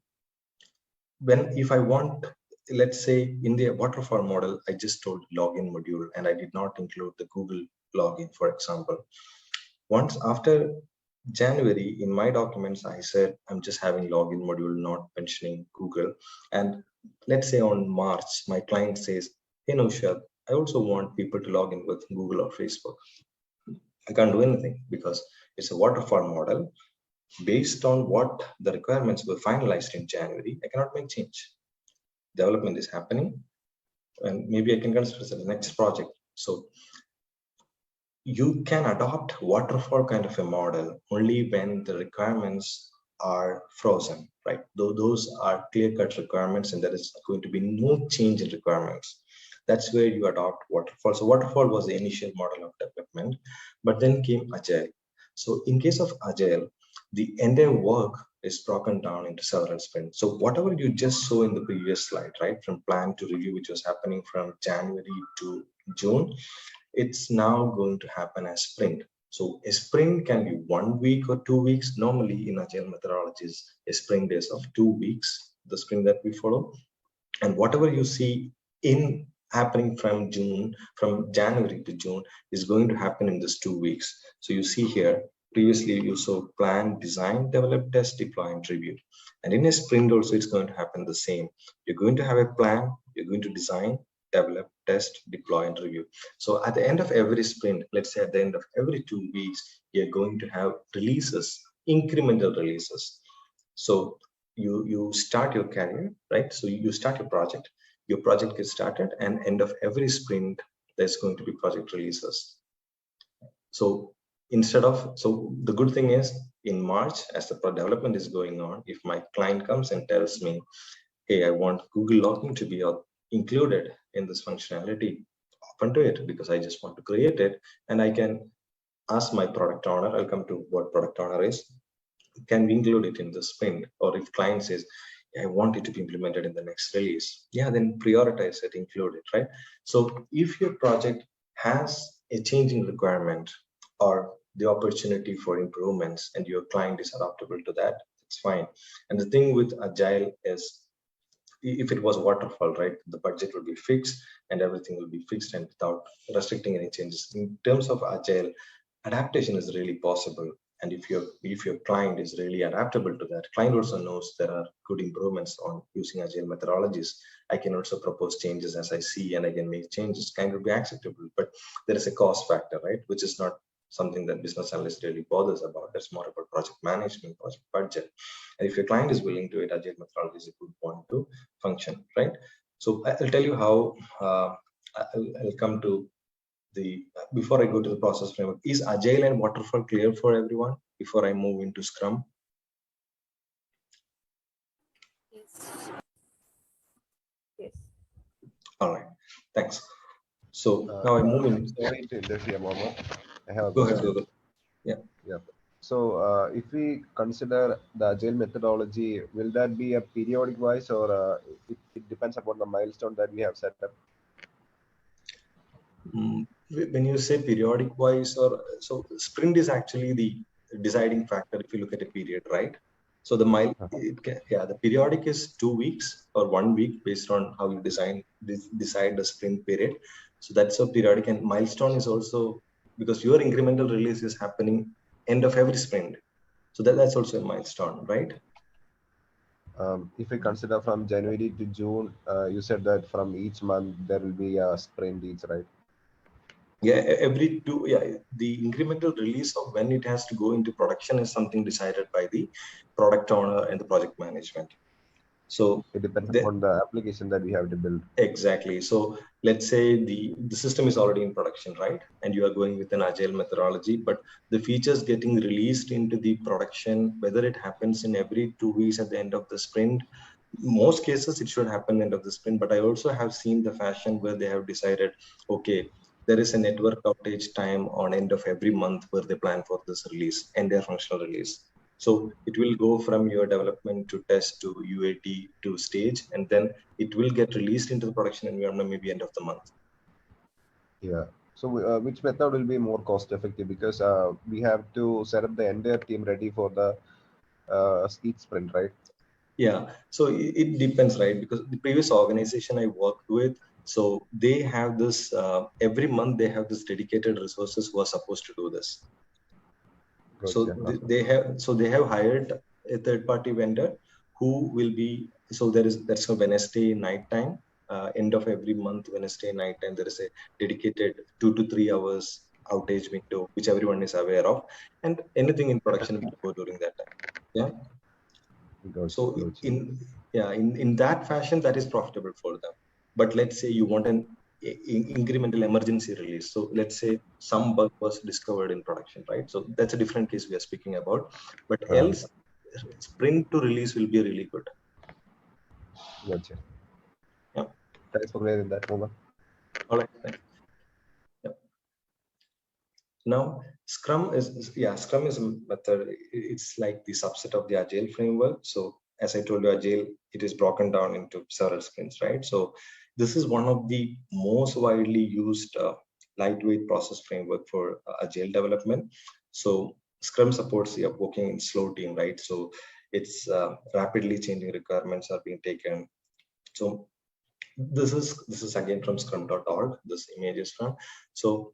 Speaker 3: if I want, let's say in the waterfall model, I just told login module and I did not include the Google login, for example. Once after January, in my documents, I said I'm just having login module, not mentioning Google. And let's say on March, my client says, hey, Noushad, I also want people to log in with Google or Facebook. I can't do anything because it's a waterfall model. Based on what the requirements were finalized in January, I cannot make change. Development is happening, and maybe I can consider the next project. So you can adopt waterfall kind of a model only when the requirements are frozen, right? Those are clear-cut requirements and there is going to be no change in requirements. That's where you adopt waterfall. So waterfall was the initial model of development, but then came Agile. So in case of Agile, the entire work is broken down into several sprints. So whatever you just saw in the previous slide, right, from plan to review, which was happening from January to June, it's now going to happen as sprint. So a sprint can be 1 week or 2 weeks. Normally in Agile methodologies, a sprint is of 2 weeks, the sprint that we follow. And whatever you see in happening from January to June is going to happen in this 2 weeks. So you see here, previously you saw plan, design, develop, test, deploy, and review. And in a sprint also, it's going to happen the same. You're going to have a plan, you're going to design, develop, test, deploy, and review. So at the end of every sprint, let's say at the end of every 2 weeks, you're going to have releases, incremental releases. So you start your career, right? So you start your project gets started, and end of every sprint, there's going to be project releases. So the good thing is in March, as the development is going on, if my client comes and tells me, hey, I want Google login to be included in this functionality, open to it because I just want to create it, and I can ask my product owner, I'll come to what product owner is, can we include it in the sprint? Or if client says, I want it to be implemented in the next release, yeah, then prioritize it, include it, right? So if your project has a changing requirement or the opportunity for improvements and your client is adaptable to that, it's fine. And the thing with Agile is, if it was waterfall, right, the budget will be fixed and everything will be fixed and without restricting any changes. In terms of Agile, adaptation is really possible. And if your client is really adaptable to that, client also knows there are good improvements on using Agile methodologies. I can also propose changes as I see, and I can make changes. Kind of be acceptable, but there is a cost factor, right, which is not something that business analyst really bothers about. That's more about project management, project budget. And if your client is willing to it, Agile methodology is a good point to function, right? So I'll tell you how. I'll come to before I go to the process framework. Is Agile and Waterfall clear for everyone before I move into Scrum?
Speaker 6: Yes.
Speaker 3: All right, thanks. So now I move in.
Speaker 8: Sorry to interfere, Mohamed. I have a
Speaker 3: Go ahead,
Speaker 8: question.
Speaker 3: Google. Yeah.
Speaker 8: So if we consider the Agile methodology, will that be a periodic wise, or it depends upon the milestone that we have set up?
Speaker 3: When you say periodic wise, or so sprint is actually the deciding factor if you look at a period, right? So the the periodic is 2 weeks or 1 week based on how you decide the sprint period. So that's a periodic, and milestone is also because your incremental release is happening end of every sprint. So that's also a milestone, right?
Speaker 8: If we consider from January to June, you said that from each month there will be a sprint each, right?
Speaker 3: Yeah, every two, the incremental release of when it has to go into production is something decided by the product owner and the project management. So
Speaker 8: it depends upon the application that we have to build.
Speaker 3: Exactly. So let's say the system is already in production, right? And you are going with an agile methodology, but the features getting released into the production, whether it happens in every 2 weeks at the end of the sprint, most cases it should happen end of the sprint. But I also have seen the fashion where they have decided, okay, there is a network outage time on end of every month where they plan for this release and their functional release. So it will go from your development to test to UAT to stage, and then it will get released into the production environment maybe end of the month.
Speaker 8: Yeah. So which method will be more cost effective? Because we have to set up the entire team ready for the each sprint, right?
Speaker 3: Yeah. So it depends, right? Because the previous organization I worked with, so they have this every month they have this dedicated resources who are supposed to do this.
Speaker 8: Gotcha.
Speaker 3: So they have hired a third-party vendor who will be, so that's a Wednesday night time, end of every month, Wednesday night time, there is a dedicated 2 to 3 hours outage window, which everyone is aware of, and anything in production will go during that time. Yeah.
Speaker 8: Gotcha.
Speaker 3: So
Speaker 8: Gotcha.
Speaker 3: in that fashion, that is profitable for them. But let's say you want an incremental emergency release. So let's say some bug was discovered in production, right? So that's a different case we are speaking about. But else, sprint to release will be really good.
Speaker 8: Gotcha.
Speaker 3: Yeah.
Speaker 8: Thanks for clearing that, Mohamed.
Speaker 3: All right. Thanks. Yeah. Now, Scrum is a method. It's like the subset of the Agile framework. So as I told you, Agile, it is broken down into several sprints, right? So this is one of the most widely used lightweight process framework for Agile development. So Scrum supports the working in slow team, right? So it's rapidly changing requirements are being taken. So this is again from scrum.org. This image is from. So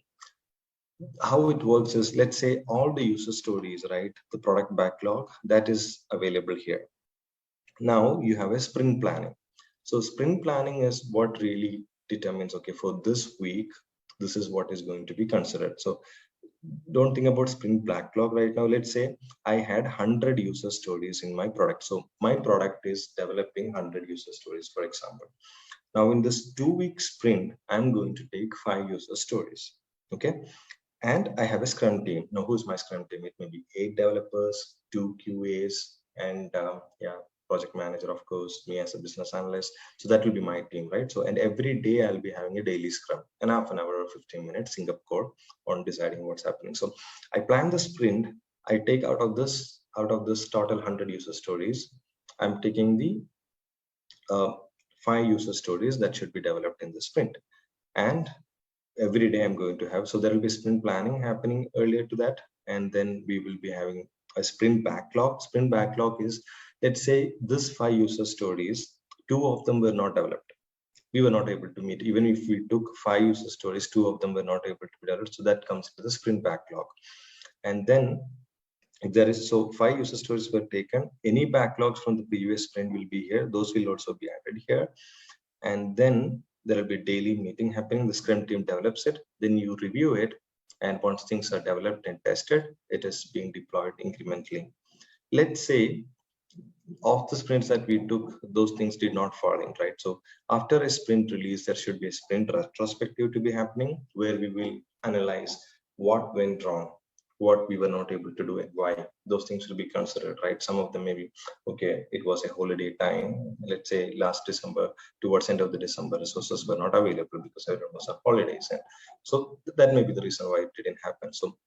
Speaker 3: how it works is, let's say all the user stories, right? The product backlog that is available here. Now you have a sprint planning. So sprint planning is what really determines, okay, for this week, this is what is going to be considered. So don't think about sprint backlog right now. Let's say I had 100 user stories in my product. So my product is developing 100 user stories, for example. Now in this 2-week sprint, I'm going to take 5 user stories. Okay. And I have a Scrum team. Now, who's my Scrum team? It may be 8 developers, 2 QAs, and project manager, of course, me as a business analyst. So that will be my team, right? So, and every day I'll be having a daily Scrum, and half an hour or 15 minutes sync up code on deciding what's happening. So I plan the sprint. I take out of this total 100 user stories, I'm taking the 5 user stories that should be developed in the sprint. And every day I'm going to have, so there will be sprint planning happening earlier to that, and then we will be having a sprint backlog. Sprint backlog is, let's say this 5 user stories, 2 of them were not developed. We were not able to meet. Even if we took 5 user stories, 2 of them were not able to be developed. So that comes to the sprint backlog. And then if there is, so 5 user stories were taken, any backlogs from the previous sprint will be here. Those will also be added here. And then there will be a daily meeting happening. The Scrum team develops it, then you review it, and once things are developed and tested, it is being deployed incrementally. Let's say of the sprints that we took, those things did not fall in, right? So after a sprint release, there should be a sprint retrospective to be happening, where we will analyze what went wrong, what we were not able to do, and why. Those things will be considered, right? Some of them may be, okay, it was a holiday time. Let's say last December, towards end of the December, resources were not available because everyone was on holidays. And so that may be the reason why it didn't happen. So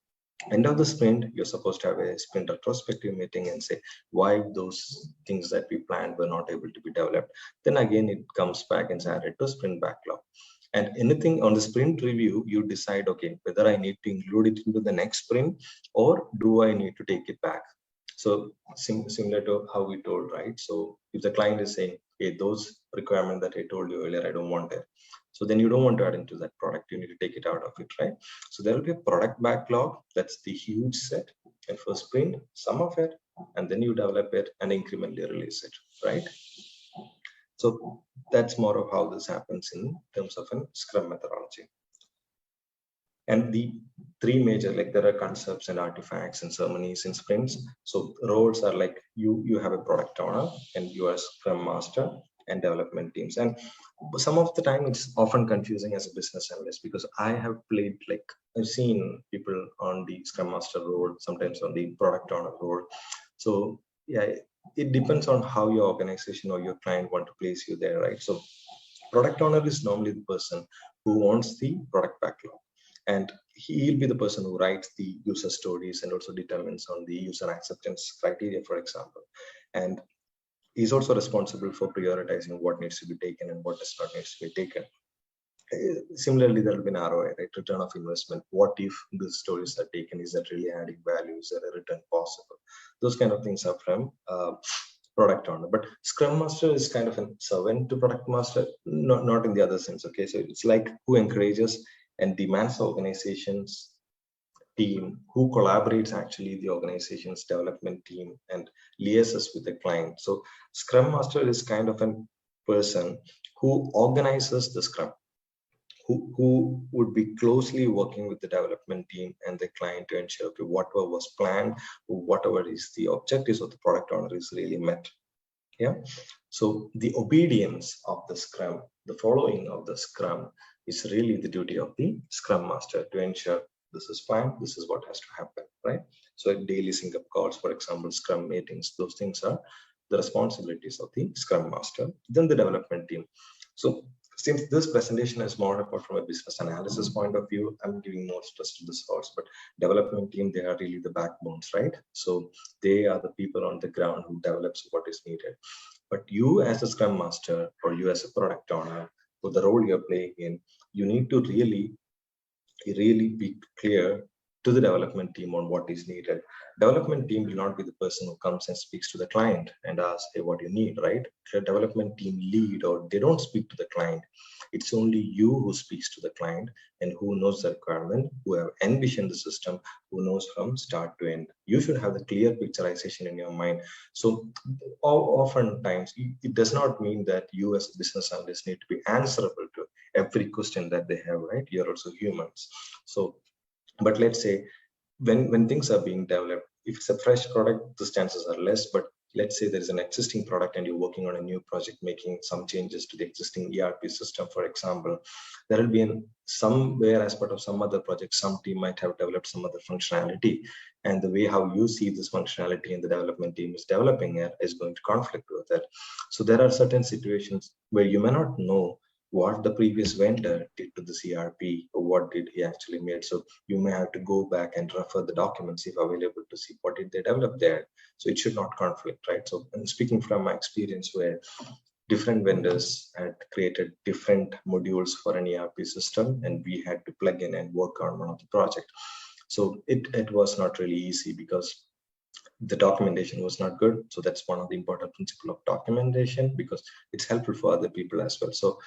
Speaker 3: end of the sprint, you're supposed to have a sprint retrospective meeting and say why those things that we planned were not able to be developed. Then again, it comes back and is added to sprint backlog. And anything on the sprint review, you decide, okay, whether I need to include it into the next sprint or do I need to take it back. So similar to how we told, right? So if the client is saying, hey, those requirements that I told you earlier, I don't want it. So then you don't want to add into that product. You need to take it out of it, right? So there will be a product backlog. That's the huge set. And for sprint, some of it, and then you develop it and incrementally release it, right? So that's more of how this happens in terms of a Scrum methodology. And the three major, like there are concepts and artifacts and ceremonies in sprints. So roles are like you have a product owner and you are a Scrum master and development teams. And some of the time it's often confusing as a business analyst, because I have played, like I've seen people on the Scrum master role, sometimes on the product owner role. So yeah, it depends on how your organization or your client want to place you there, right? So product owner is normally the person who owns the product backlog, and he'll be the person who writes the user stories and also determines on the user acceptance criteria, for example. And he's also responsible for prioritizing what needs to be taken and what does not need to be taken. Similarly, there will be an ROI, right? Return of investment. What if the stories are taken? Is that really adding value? Is there a return possible? Those kind of things are from product owner. But Scrum Master is kind of a servant to product master, not in the other sense. Okay, so it's like who encourages and demands the organization's team, who collaborates actually the organization's development team and liaises with the client. So Scrum Master is kind of a person who organizes the Scrum, who would be closely working with the development team and the client to ensure, okay, whatever was planned, whatever is the objectives of the product owner is really met. Yeah. So the obedience of the Scrum, the following of the Scrum is really the duty of the Scrum Master to ensure this is planned, this is what has to happen, right? So daily sync up calls, for example, Scrum meetings, those things are the responsibilities of the Scrum Master, then the development team. So since this presentation is more about from a business analysis point of view, I'm giving more stress to this course, but development team, they are really the backbones, right? So they are the people on the ground who develops what is needed. But you as a Scrum Master or you as a product owner, for the role you're playing in, you need to really be clear to the development team on what is needed. Development team will not be the person who comes and speaks to the client and asks, hey, what do you need, right? The development team lead, or they don't speak to the client. It's only you who speaks to the client and who knows the requirement, who have envisioned the system, who knows from start to end. You should have the clear picturization in your mind. So oftentimes, it does not mean that you as a business analyst need to be answerable to every question that they have, right? You're also humans. So, but let's say when things are being developed, if it's a fresh product, the chances are less. But let's say there is an existing product and you're working on a new project, making some changes to the existing ERP system, for example, there will be somewhere as part of some other project, some team might have developed some other functionality. And the way how you see this functionality and the development team is developing it is going to conflict with it. So there are certain situations where you may not know what the previous vendor did to the CRP or what did he actually made. So you may have to go back and refer the documents if available to see what did they develop there. So it should not conflict, right? So I'm speaking from my experience where different vendors had created different modules for an ERP system and we had to plug in and work on one of the projects. So it was not really easy because the documentation was not good. So that's one of the important principles of documentation, because it's helpful for other people as well. So,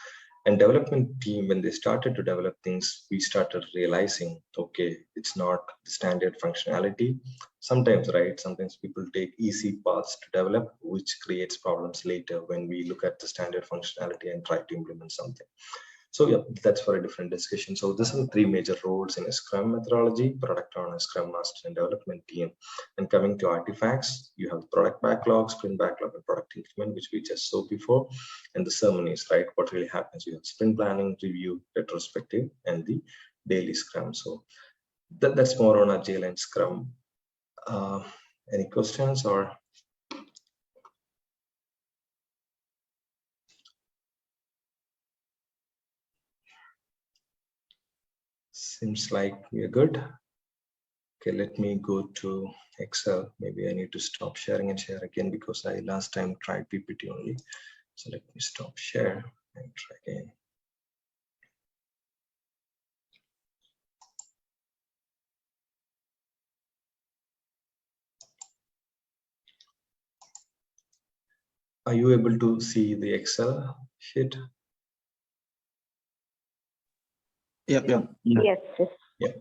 Speaker 3: and development team, when they started to develop things, we started realizing, okay, it's not the standard functionality. Sometimes, right, sometimes people take easy paths to develop, which creates problems later when we look at the standard functionality and try to implement something. So yeah, that's for a different discussion. So this are the three major roles in a Scrum methodology: product owner, Scrum master, and development team. And coming to artifacts, you have the product backlog, sprint backlog, and product increment, which we just saw before. And the ceremonies, right? What really happens? You have sprint planning, review, retrospective, and the daily Scrum. So that's more on Agile and Scrum. Any questions or? Seems like we're good. Okay, let me go to Excel. Maybe I need to stop sharing and share again because I last time tried PPT only. So let me stop share and try again. are you able to see the Excel sheet?
Speaker 4: Yep.
Speaker 6: Yes. Yes.
Speaker 3: Yeah.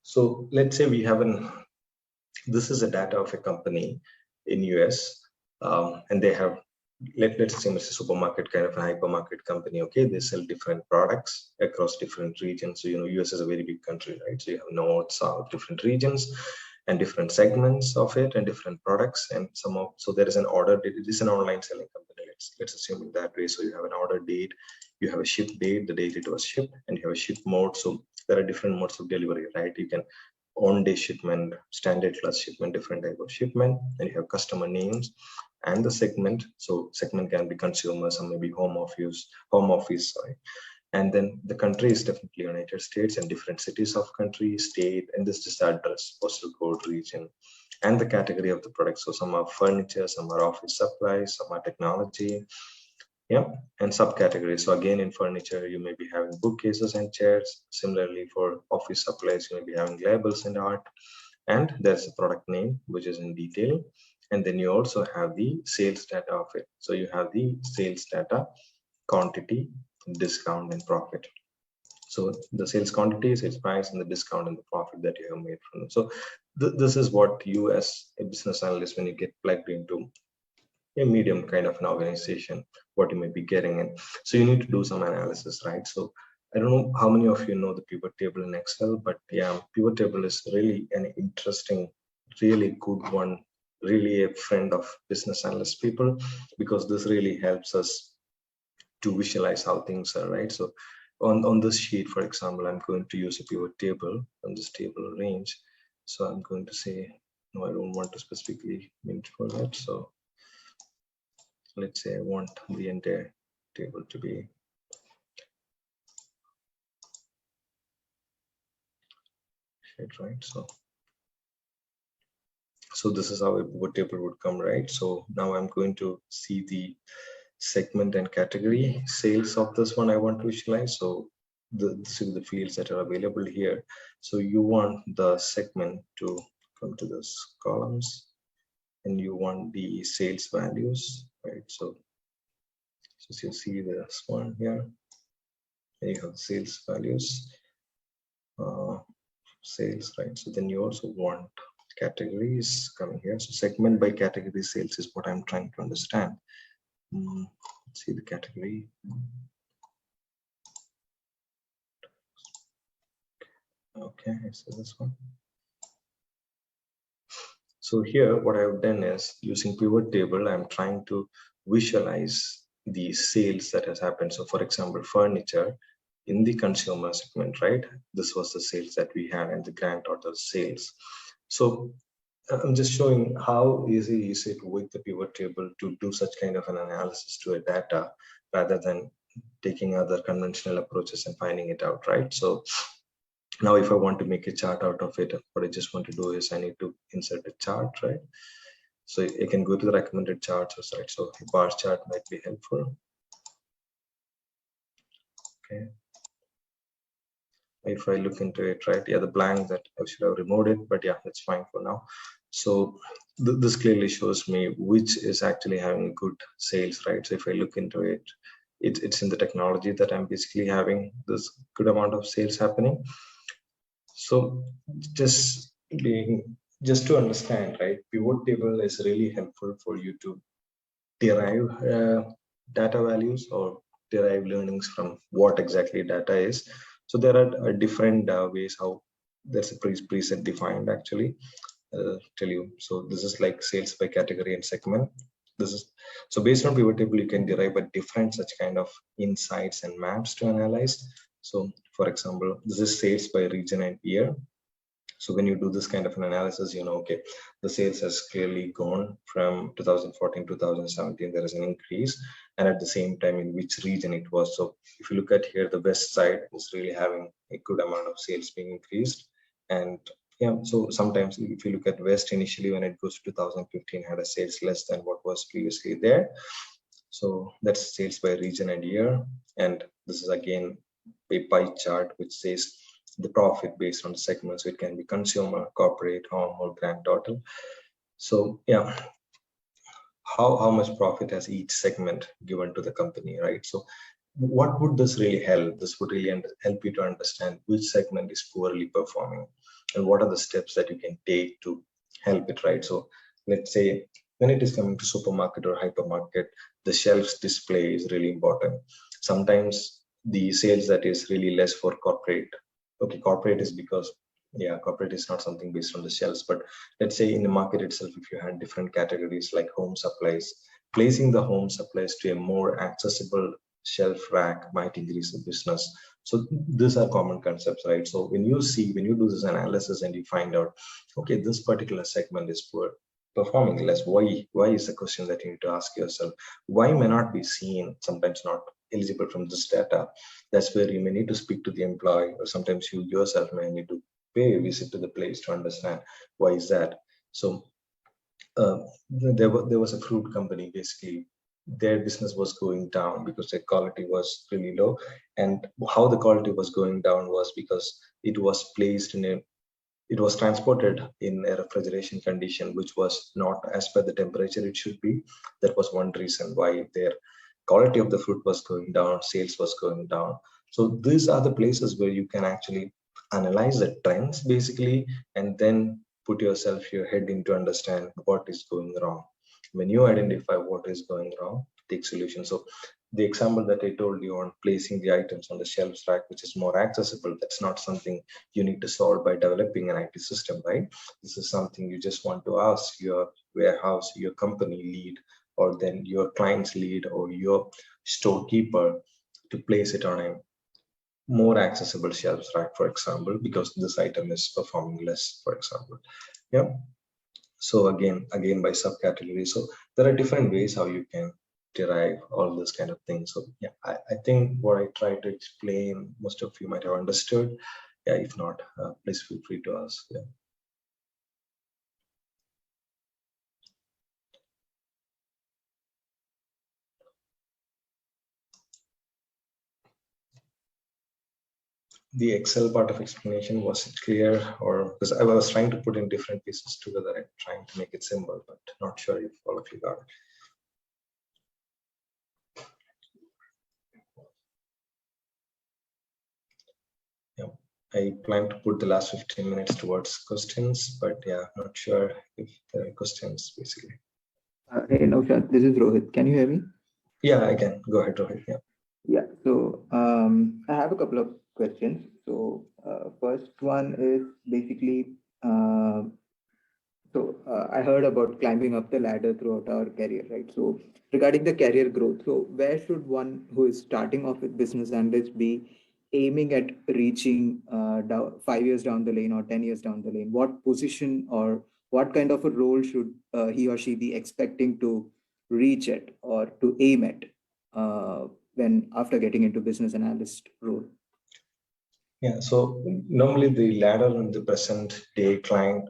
Speaker 3: So let's say we have this is a data of a company in US, and they have, let's assume it's a supermarket, kind of a hypermarket company. Okay, they sell different products across different regions. So US is a very big country, right? So you have north, south, different regions and different segments of it and different products, and so there is an order date. It is an online selling company. Let's assume it that way. So you have an order date, you have a ship date, the date it was shipped, and you have a ship mode. So there are different modes of delivery, right? You can on-day shipment, standard class shipment, different type of shipment, and you have customer names and the segment. So segment can be consumer, some maybe home office, sorry. And then the country is definitely United States, and different cities of country, state, and this is the address, postal code, region, and the category of the product. So some are furniture, some are office supplies, some are technology, yeah, and subcategories. So again, in furniture, you may be having bookcases and chairs. Similarly, for office supplies, you may be having labels and art. And there's a product name, which is in detail. And then you also have the sales data of it. So you have the sales data, quantity, discount, and profit. So the sales quantity, sales price, and the discount and the profit that you have made from it. So this is what you as a business analyst, when you get plugged into a medium kind of an organization, what you may be getting in. So you need to do some analysis, right? So I don't know how many of you know the pivot table in Excel, but yeah, pivot table is really an interesting, really good one, really a friend of business analyst people, because this really helps us to visualize how things are, right? So on this sheet, for example, I'm going to use a pivot table on this table range. So I'm going to say, no, I don't want to specifically mean for that. So let's say I want the entire table to be shared, right? So this is how a pivot table would come, right? So now I'm going to see the segment and category sales of this one I want to visualize. So this is the fields that are available here. So you want the segment to come to this columns, and you want the sales values, right? So you see this one here, and you have sales values, sales, right? So then you also want categories coming here. So segment by category sales is what I'm trying to understand. Let's see the category. Okay, so this one. So here, what I've done is using pivot table, I'm trying to visualize the sales that has happened. So for example, furniture in the consumer segment, right? This was the sales that we had and the grand total sales. So I'm just showing how easy is it with the pivot table to do such kind of an analysis to a data rather than taking other conventional approaches and finding it out, right? So now if I want to make a chart out of it, what I just want to do is I need to insert a chart, right? So you can go to the recommended charts, right? So a bar chart might be helpful. Okay. If I look into it, right? Yeah, the blank that I should have removed it, but yeah, that's fine for now. So this clearly shows me which is actually having good sales, right? So if I look into it, it's in the technology that I'm basically having this good amount of sales happening. So just to understand, right? Pivot table is really helpful for you to derive data values or derive learnings from what exactly data is. So there are different ways how there's a preset defined actually. Tell you. So this is like sales by category and segment. This is so based on pivot table, you can derive a different such kind of insights and maps to analyze. So for example, this is sales by region and year. So when you do this kind of an analysis, you know, okay, the sales has clearly gone from 2014 to 2017, there is an increase, and at the same time in which region it was. So if you look at here, the west side is really having a good amount of sales being increased. And yeah, so sometimes if you look at west initially when it goes to 2015 had a sales less than what was previously there. So that's sales by region and year. And this is again a pie chart which says the profit based on the segment. So it can be consumer, corporate, home, or grand total. So yeah, how much profit has each segment given to the company, right? So what would this really help? This would really help you to understand which segment is poorly performing and what are the steps that you can take to help it, right? So let's say when it is coming to supermarket or hypermarket, the shelves display is really important. Sometimes the sales that is really less for corporate. Okay, corporate is because, yeah, corporate is not something based on the shelves, but let's say in the market itself, if you had different categories like home supplies, placing the home supplies to a more accessible shelf rack might increase the business. So these are common concepts, right? So when you do this analysis and you find out, okay, this particular segment is poor performing less, why is the question that you need to ask yourself. Why may not be seen, sometimes not eligible from this data. That's where you may need to speak to the employee, or sometimes you yourself may need to pay a visit to the place to understand why is that. So there was a fruit company. Basically their business was going down because their quality was really low, and how the quality was going down was because it was placed in a, it was transported in a refrigeration condition which was not as per the temperature it should be. That was one reason why their quality of the fruit was going down, sales was going down. So these are the places where you can actually analyze the trends basically, and then put your head in to understand what is going wrong. When you identify what is going wrong, take solution. So the example that I told you on placing the items on the shelf rack, which is more accessible, that's not something you need to solve by developing an IT system, right? This is something you just want to ask your warehouse, your company lead, or then your client's lead or your storekeeper to place it on a more accessible shelf rack, for example, because this item is performing less, for example. Yeah. So again by subcategory. So there are different ways how you can derive all this kind of things. So yeah, I think what I tried to explain, most of you might have understood. Yeah, if not, please feel free to ask. Yeah. The Excel part of explanation, was it clear? Or because I was trying to put in different pieces together and trying to make it simple, but not sure if all of you got it. Yeah, I plan to put the last 15 minutes towards questions, but yeah, not sure if there are questions basically.
Speaker 4: Hey, Noushad, this is Rohit. Can you hear me?
Speaker 3: Yeah, I can. Go ahead, Rohit. Yeah.
Speaker 4: Yeah. So I have a couple of questions. So first one is basically, I heard about climbing up the ladder throughout our career, right? So regarding the career growth, so where should one who is starting off with business analyst be aiming at reaching 5 years down the lane or 10 years down the lane? What position or what kind of a role should he or she be expecting to reach at or to aim at when after getting into business analyst role?
Speaker 3: Yeah, so normally the ladder in the present day client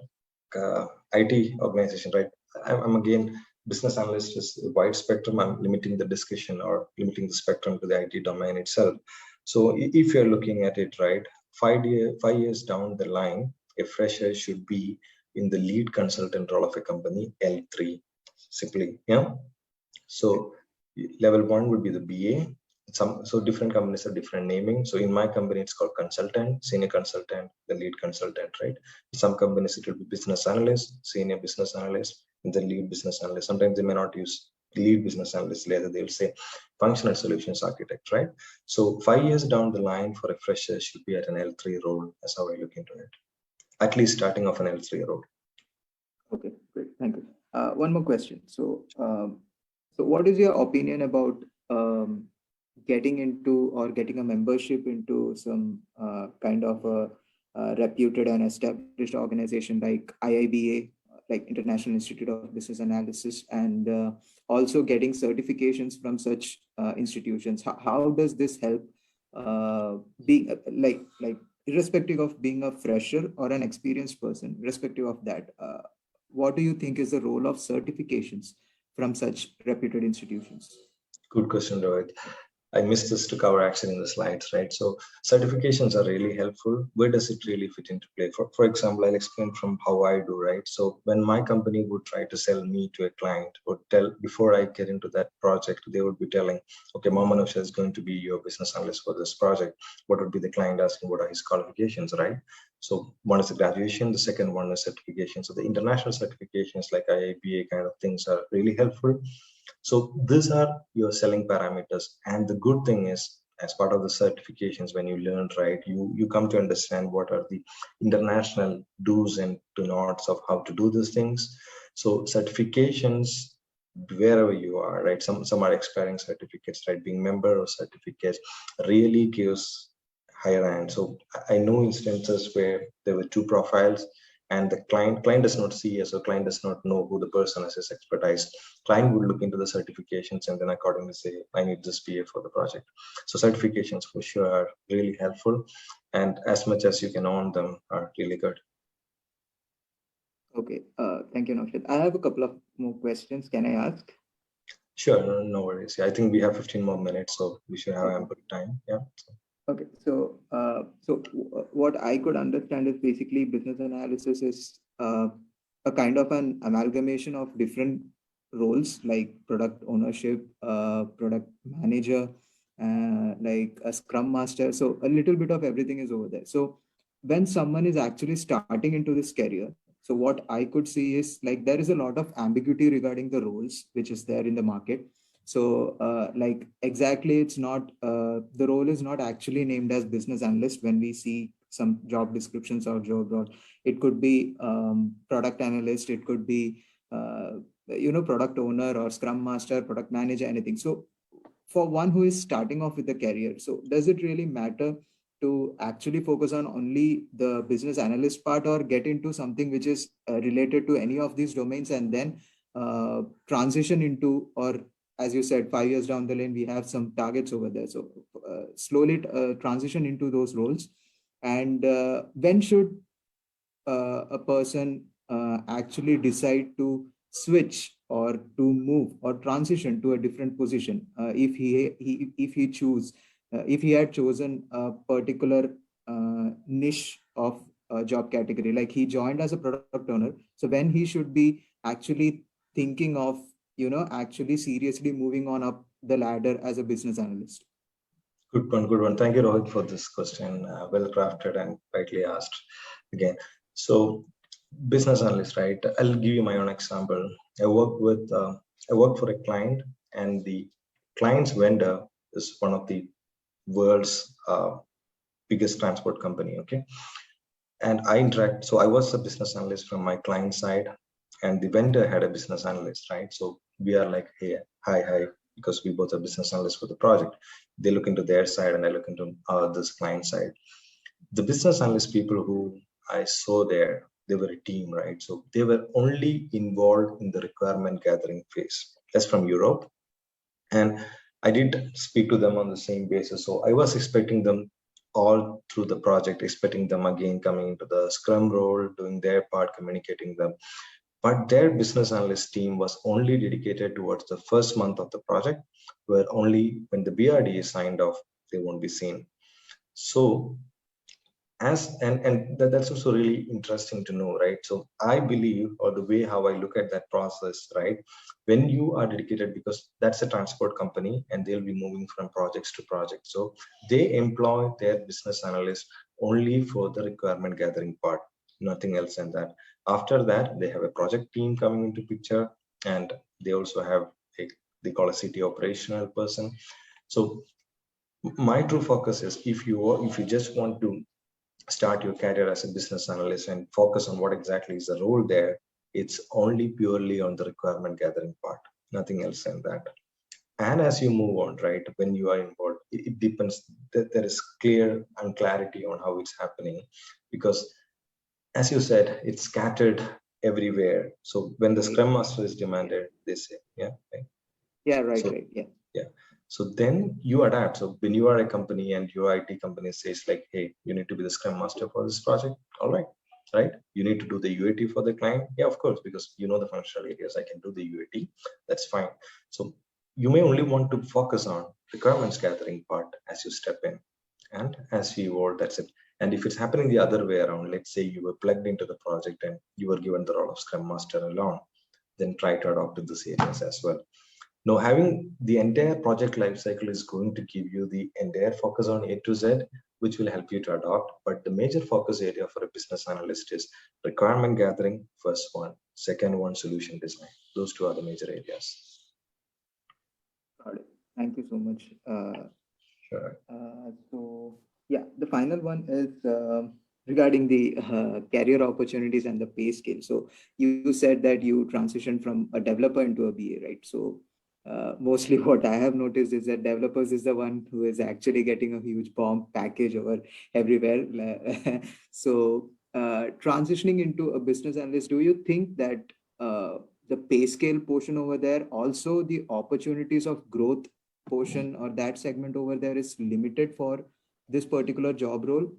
Speaker 3: IT organization, right? I'm again, business analyst is a wide spectrum. I'm limiting the discussion or limiting the spectrum to the IT domain itself. So if you're looking at it, right, 5 years down the line, a fresher should be in the lead consultant role of a company, L3, simply, yeah. So level 1 would be the BA. So different companies have different naming. So in my company, it's called consultant, senior consultant, the lead consultant, right? Some companies it will be business analyst, senior business analyst, and the lead business analyst. Sometimes they may not use lead business analyst. Later they'll say functional solutions architect, right? So 5 years down the line for a fresher should be at an L3 role. That's how I look into it. At least starting off an L3 role.
Speaker 4: Okay, great. Thank you. One more question. So what is your opinion about getting into or getting a membership into some kind of a reputed and established organization like IIBA, like International Institute of Business Analysis, and also getting certifications from such institutions? How does this help being like irrespective of being a fresher or an experienced person, irrespective of that, what do you think is the role of certifications from such reputed institutions?
Speaker 3: Good question, Rohit. I missed this to cover actually in the slides, right? So certifications are really helpful. Where does it really fit into play? For example, I'll explain from how I do, right? So when my company would try to sell me to a client, would tell, before I get into that project, they would be telling, okay, Mohamed is going to be your business analyst for this project. What would be the client asking? What are his qualifications, right? So one is the graduation, the second one is certification. So the international certifications like IIBA kind of things are really helpful. So these are your selling parameters. And the good thing is, as part of the certifications, when you learn, right, you come to understand what are the international do's and do nots of how to do these things. So certifications, wherever you are, right, some are expiring certificates, right, being member of certificates really gives higher end. So I know instances where there were two profiles, and the client does not see us, or client does not know who the person is, his expertise. Client would look into the certifications and then accordingly say, I need this PA for the project. So certifications for sure are really helpful, and as much as you can own them are really good.
Speaker 4: Okay, thank you, Noushad. I have a couple of more questions. Can I ask?
Speaker 3: Sure, no worries. I think we have 15 more minutes, so we should have ample time. Yeah.
Speaker 4: Okay, so what I could understand is basically business analysis is a kind of an amalgamation of different roles like product ownership, product manager, like a scrum master. So a little bit of everything is over there. So when someone is actually starting into this career, so what I could see is like there is a lot of ambiguity regarding the roles which is there in the market. So like exactly, it's not, the role is not actually named as business analyst when we see some job descriptions or job role. It could be product analyst, it could be, product owner or scrum master, product manager, anything. So for one who is starting off with the career, so does it really matter to actually focus on only the business analyst part, or get into something which is related to any of these domains and then transition into, or as you said, 5 years down the lane, we have some targets over there. So slowly transition into those roles. And when should a person actually decide to switch or to move or transition to a different position if he had chosen a particular niche of a job category, like he joined as a product owner. So when he should be actually thinking of actually seriously moving on up the ladder as a business analyst?
Speaker 3: Good one. Thank you, Rohit, for this question. Well crafted and rightly asked again. So, business analyst, right? I'll give you my own example. I work for a client, and the client's vendor is one of the world's biggest transport company. Okay, and so I was a business analyst from my client side, and the vendor had a business analyst, right? So we are like, hey, hi, because we both are business analysts for the project. They look into their side and I look into this client side. The business analyst people who I saw there, they were a team, right? So they were only involved in the requirement gathering phase. That's from Europe. And I did speak to them on the same basis. So I was expecting them all through the project, expecting them again coming into the Scrum role, doing their part, communicating them. But their business analyst team was only dedicated towards the first month of the project, where only when the BRD is signed off, they won't be seen. So that's also really interesting to know, right? So I believe, or the way how I look at that process, right? When you are dedicated, because that's a transport company and they'll be moving from projects to projects. So they employ their business analyst only for the requirement gathering part, nothing else than that. After that, they have a project team coming into picture, and they also have they call a city operational person. So my true focus is if you just want to start your career as a business analyst and focus on what exactly is the role there, it's only purely on the requirement gathering part, nothing else than that. And as you move on, right, when you are involved, it depends that there is clear and clarity on how it's happening, because as you said, it's scattered everywhere. So when the Scrum Master is demanded, they say, yeah, right?
Speaker 4: Yeah, right,
Speaker 3: so,
Speaker 4: right, yeah.
Speaker 3: Yeah. So then you adapt. So when you are a company and your IT company says like, hey, you need to be the Scrum Master for this project. All right. Right. You need to do the UAT for the client. Yeah, of course, because you know the functional areas. I can do the UAT. That's fine. So you may only want to focus on requirements gathering part as you step in, and as you evolve, that's it. And if it's happening the other way around, let's say you were plugged into the project and you were given the role of Scrum Master alone, then try to adopt to these areas as well. Now, having the entire project lifecycle is going to give you the entire focus on A to Z, which will help you to adopt. But the major focus area for a business analyst is requirement gathering, first one, second one, solution design. Those two are the major areas.
Speaker 4: Got it. Thank you so much.
Speaker 3: Sure.
Speaker 4: So yeah, the final one is regarding the career opportunities and the pay scale. So you said that you transitioned from a developer into a BA, right? So mostly what I have noticed is that developers is the one who is actually getting a huge bomb package over everywhere. So transitioning into a business analyst, do you think that the pay scale portion over there, also the opportunities of growth portion or that segment over there is limited for this particular job role,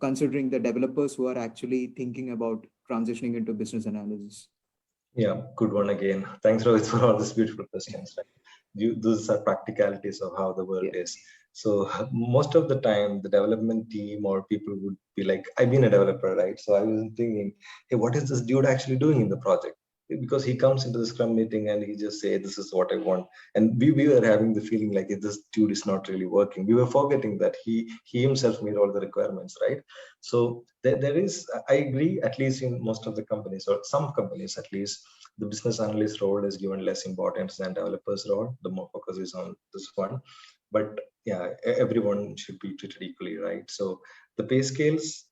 Speaker 4: considering the developers who are actually thinking about transitioning into business analysis?
Speaker 3: Yeah, good one again. Thanks, Rohit, for all these beautiful questions. Those are practicalities of how the world is. So most of the time, the development team or people would be like, I've been a developer, right? So I was thinking, hey, what is this dude actually doing in the project? Because he comes into the Scrum meeting and he just say, this is what I want. And we were having the feeling like this dude is not really working. We were forgetting that he himself made all the requirements, right? So there is, I agree, at least in most of the companies, or some companies at least, the business analyst role is given less importance than developers role. The more focus is on this one. But yeah, everyone should be treated equally, right? So the pay scales,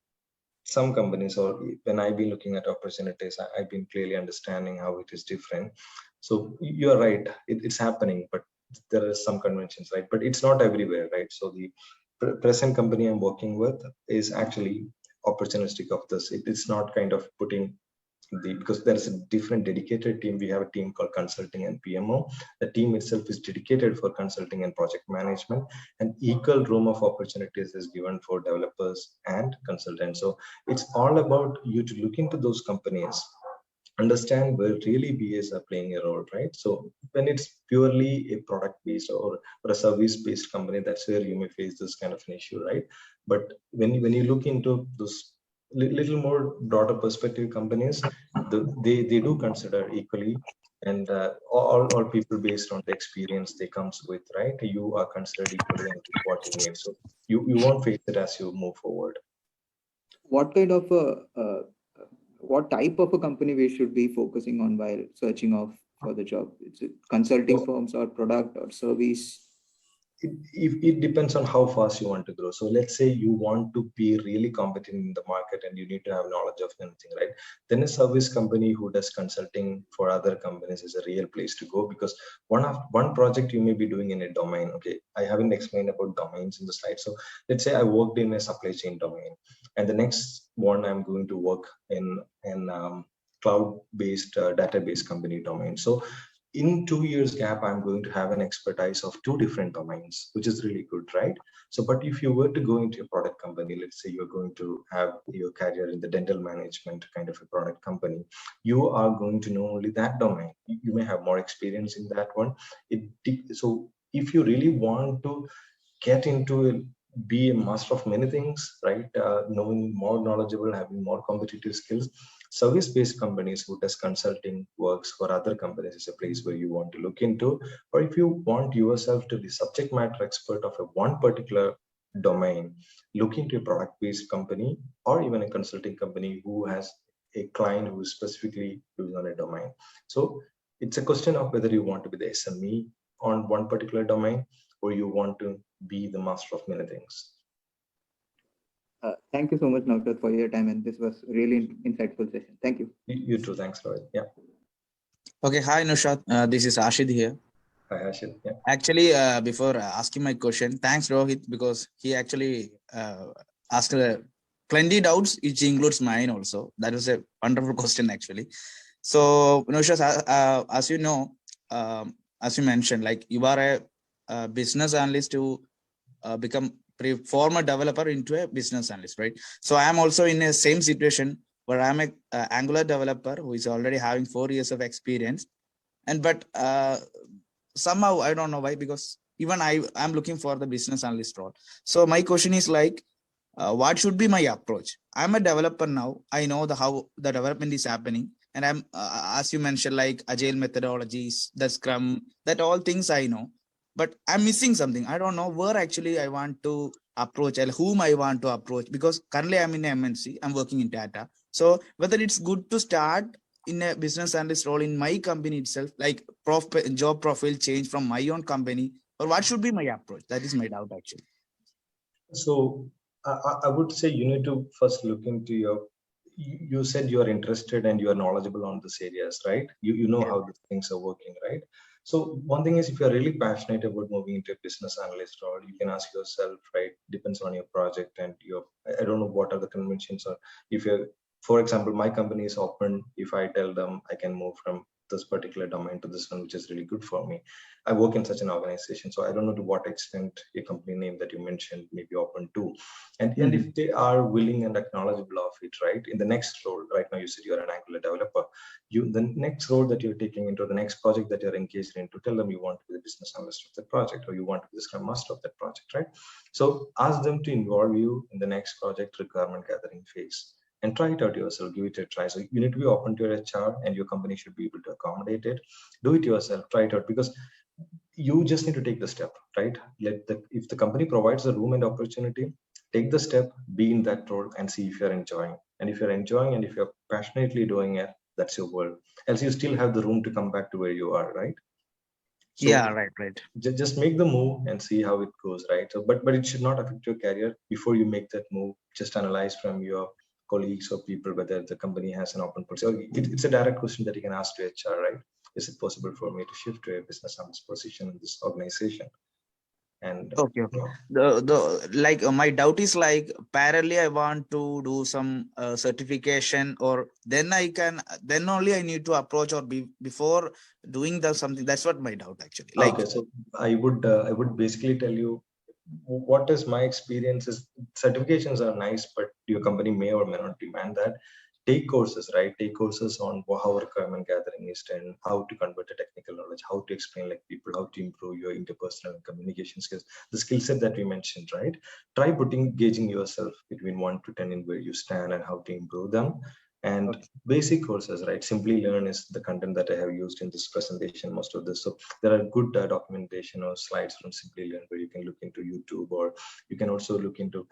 Speaker 3: some companies, or when I've been looking at opportunities, I've been clearly understanding how it is different. So you're right, it's happening, but there are some conventions, right? But it's not everywhere, right? So the present company I'm working with is actually opportunistic of this. It's not kind of putting because there is a different dedicated team. We have a team called consulting and PMO. The team itself is dedicated for consulting and project management, and equal room of opportunities is given for developers and consultants. So it's all about you to look into those companies, understand where really BAs are playing a role, right? So when it's purely a product-based or a service-based company, that's where you may face this kind of an issue, right? But when you look into those little more broader perspective companies, they do consider equally, and all people based on the experience they comes with, right? You are considered equally and what you need. So you won't face it as you move forward.
Speaker 4: What kind of what type of a company we should be focusing on while searching off for the job? Is it consulting firms or product or service?
Speaker 3: It depends on how fast you want to grow. So let's say you want to be really competent in the market and you need to have knowledge of anything, right? Then a service company who does consulting for other companies is a real place to go, because one project you may be doing in a domain. Okay, I haven't explained about domains in the slide. So let's say I worked in a supply chain domain, and the next one I'm going to work in cloud-based database company domain. So in 2 years gap, I'm going to have an expertise of 2 different domains, which is really good, right? So, but if you were to go into a product company, let's say you're going to have your career in the dental management kind of a product company, you are going to know only that domain. You may have more experience in that one. So if you really want to get into be a master of many things, right? Knowing more knowledgeable, having more competitive skills, service-based companies who does consulting works for other companies is a place where you want to look into. Or if you want yourself to be subject matter expert of a one particular domain, look into a product-based company or even a consulting company who has a client who is specifically doing on a domain. So it's a question of whether you want to be the SME on one particular domain or you want to be the master of many things.
Speaker 4: Thank you so much, Noushad, for your time, and this was really insightful session. Thank you.
Speaker 3: You too. Thanks, Rohit. Yeah.
Speaker 9: Okay. Hi, Noushad. This is Ashid here.
Speaker 3: Hi, Ashid. Yeah.
Speaker 9: Actually, before asking my question, thanks, Rohit, because he actually asked plenty doubts, which includes mine also. That was a wonderful question, actually. So, Noushad, as you know, as you mentioned, like you are a business analyst to become former developer into a business analyst, right? So I am also in a same situation where I'm a Angular developer who is already having 4 years of experience, but somehow I don't know why, because even I'm looking for the business analyst role. So my question is like, what should be my approach? I'm a developer now. I know how the development is happening, and I'm as you mentioned, like agile methodologies, the Scrum, that all things I know, but I'm missing something. I don't know where actually I want to approach and whom I want to approach, because currently I'm in MNC, I'm working in data. So whether it's good to start in a business analyst role in my company itself, like job profile change from my own company, or what should be my approach? That is my doubt actually.
Speaker 3: So I would say you need to first look into you said you are interested and you are knowledgeable on this areas, right? You know how the things are working, right? So one thing is, if you're really passionate about moving into a business analyst role, you can ask yourself, right? Depends on your project and I don't know what are the conventions, or if you're, for example, my company is open. If I tell them I can move from this particular domain to this one, which is really good for me. I work in such an organization, so I don't know to what extent a company name that you mentioned may be open to. And if they are willing and acknowledgeable of it, right? In the next role, right now you said you're an Angular developer, the next role that you're taking into, the next project that you're engaged in, to tell them you want to be the business analyst of that project, or you want to be the Scrum Master of that project, right? So ask them to involve you in the next project requirement gathering phase. And try it out yourself, give it a try. So you need to be open to your HR, and your company should be able to accommodate it. Do it yourself, try it out, because you just need to take the step, right? If the company provides the room and opportunity, take the step, be in that role, and see if you're enjoying. And if you're enjoying and if you're passionately doing it, that's your world. Else you still have the room to come back to where you are, right? So
Speaker 9: yeah, right.
Speaker 3: Just make the move and see how it goes, right? So, but it should not affect your career. Before you make that move, just analyze from your colleagues or people whether the company has an open position. It's a direct question that you can ask to HR, right? Is it possible for me to shift to a business analyst position in this organization? And
Speaker 9: okay. My doubt is like, parallelly I want to do some certification, or then only I need to approach, or before doing something. That's what my doubt actually. Like,
Speaker 3: okay, so I would basically tell you what is my experience is, certifications are nice, but your company may or may not demand that. Take courses, right? Take courses on how requirement gathering is done, how to convert the technical knowledge, how to explain like people, how to improve your interpersonal communication skills, the skill set that we mentioned, right? Try gauging yourself between 1 to 10 in where you stand and how to improve them. And basic courses, right? Simply Learn is the content that I have used in this presentation, most of this. So there are good documentation or slides from Simply Learn where you can look into YouTube, or you can also look into,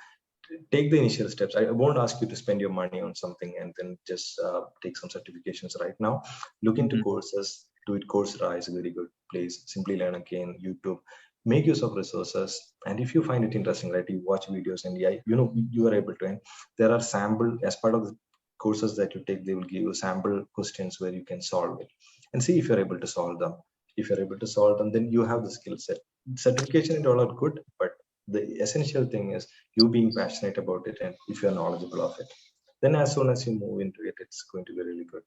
Speaker 3: take the initial steps. I won't ask you to spend your money on something and then just take some certifications right now. Look into courses. Do it. Coursera is a very good place. Simply Learn again, YouTube. Make use of resources. And if you find it interesting, right, you watch videos and you are able to. And there are sample, as part of the courses that you take, they will give you sample questions where you can solve it and see if you're able to solve them. If you're able to solve them, then you have the skill set. Certification and all are good, but the essential thing is you being passionate about it, and if you're knowledgeable of it, then as soon as you move into it, it's going to be really good.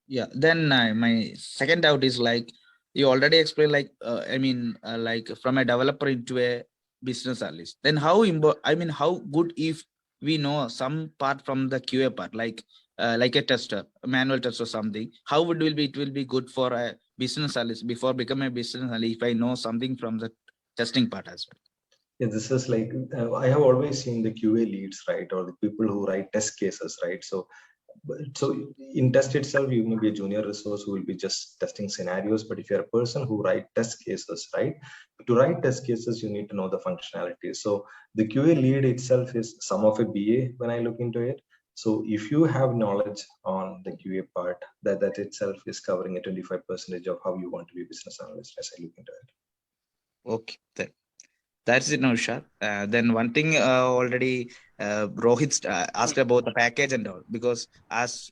Speaker 9: Yeah, then my second doubt is like, you already explained, like like from a developer into a business analyst, then how good if we know some part from the QA part, like a tester, a manual test or something, how it will be good for a business analyst before becoming a business analyst if I know something from the testing part as well?
Speaker 3: Yeah, this is like, I have always seen the QA leads, right, or the people who write test cases, right? So in test itself, you may be a junior resource who will be just testing scenarios. But if you're a person who write test cases, right, to write test cases, you need to know the functionality. So the QA lead itself is some of a BA when I look into it. So if you have knowledge on the QA part, that itself is covering a 25% of how you want to be a business analyst as I look into it.
Speaker 9: Okay, that's it, Noushad. Then one thing already Rohit asked about the package and all, because as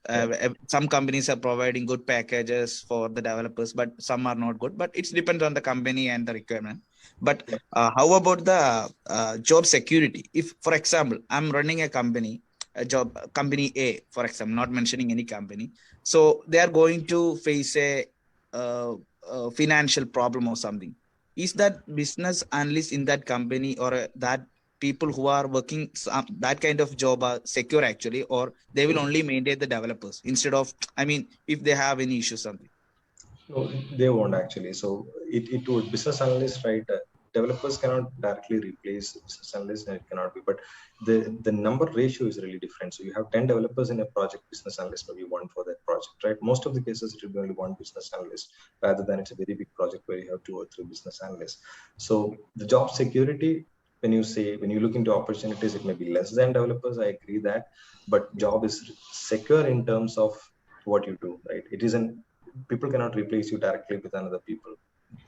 Speaker 9: some companies are providing good packages for the developers, but some are not good. But it depends on the company and the requirement. But how about the job security? If, for example, I'm running a company A, for example, not mentioning any company, so they are going to face a financial problem or something. Is that business analyst in that company, or that people who are working that kind of job are secure actually, or they will only maintain the developers instead of, if they have any issue something?
Speaker 3: No, they won't actually. So it would. Business analyst, right? Developers cannot directly replace business analysts, and it cannot be, but the number ratio is really different. So you have 10 developers in a project, business analyst maybe one for that project, right? Most of the cases it will be only one business analyst, rather than it's a very big project where you have 2 or 3 business analysts. So the job security, when you look into opportunities, it may be less than developers, I agree that, but job is secure in terms of what you do, right? It isn't, people cannot replace you directly with another people.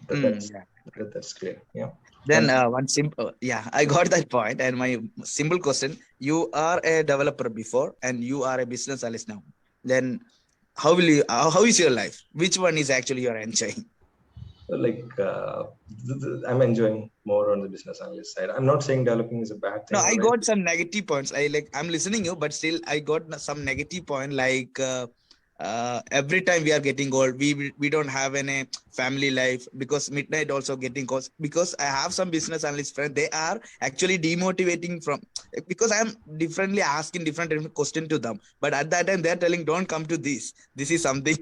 Speaker 3: That's clear. Yeah.
Speaker 9: Then one simple, I got that point. And my simple question: you are a developer before, and you are a business analyst now. Then how is your life? Which one is actually you're enjoying?
Speaker 3: Like I'm enjoying more on the business analyst side. I'm not saying developing is a bad thing.
Speaker 9: No, I got some negative points. I'm listening you, but still I got some negative point. Like every time we are getting old, we don't have any family life, because midnight also getting calls. Because I have some business analyst friends, they are actually demotivating from, because I'm differently asking different question to them. But at that time they're telling, don't come to this. This is something,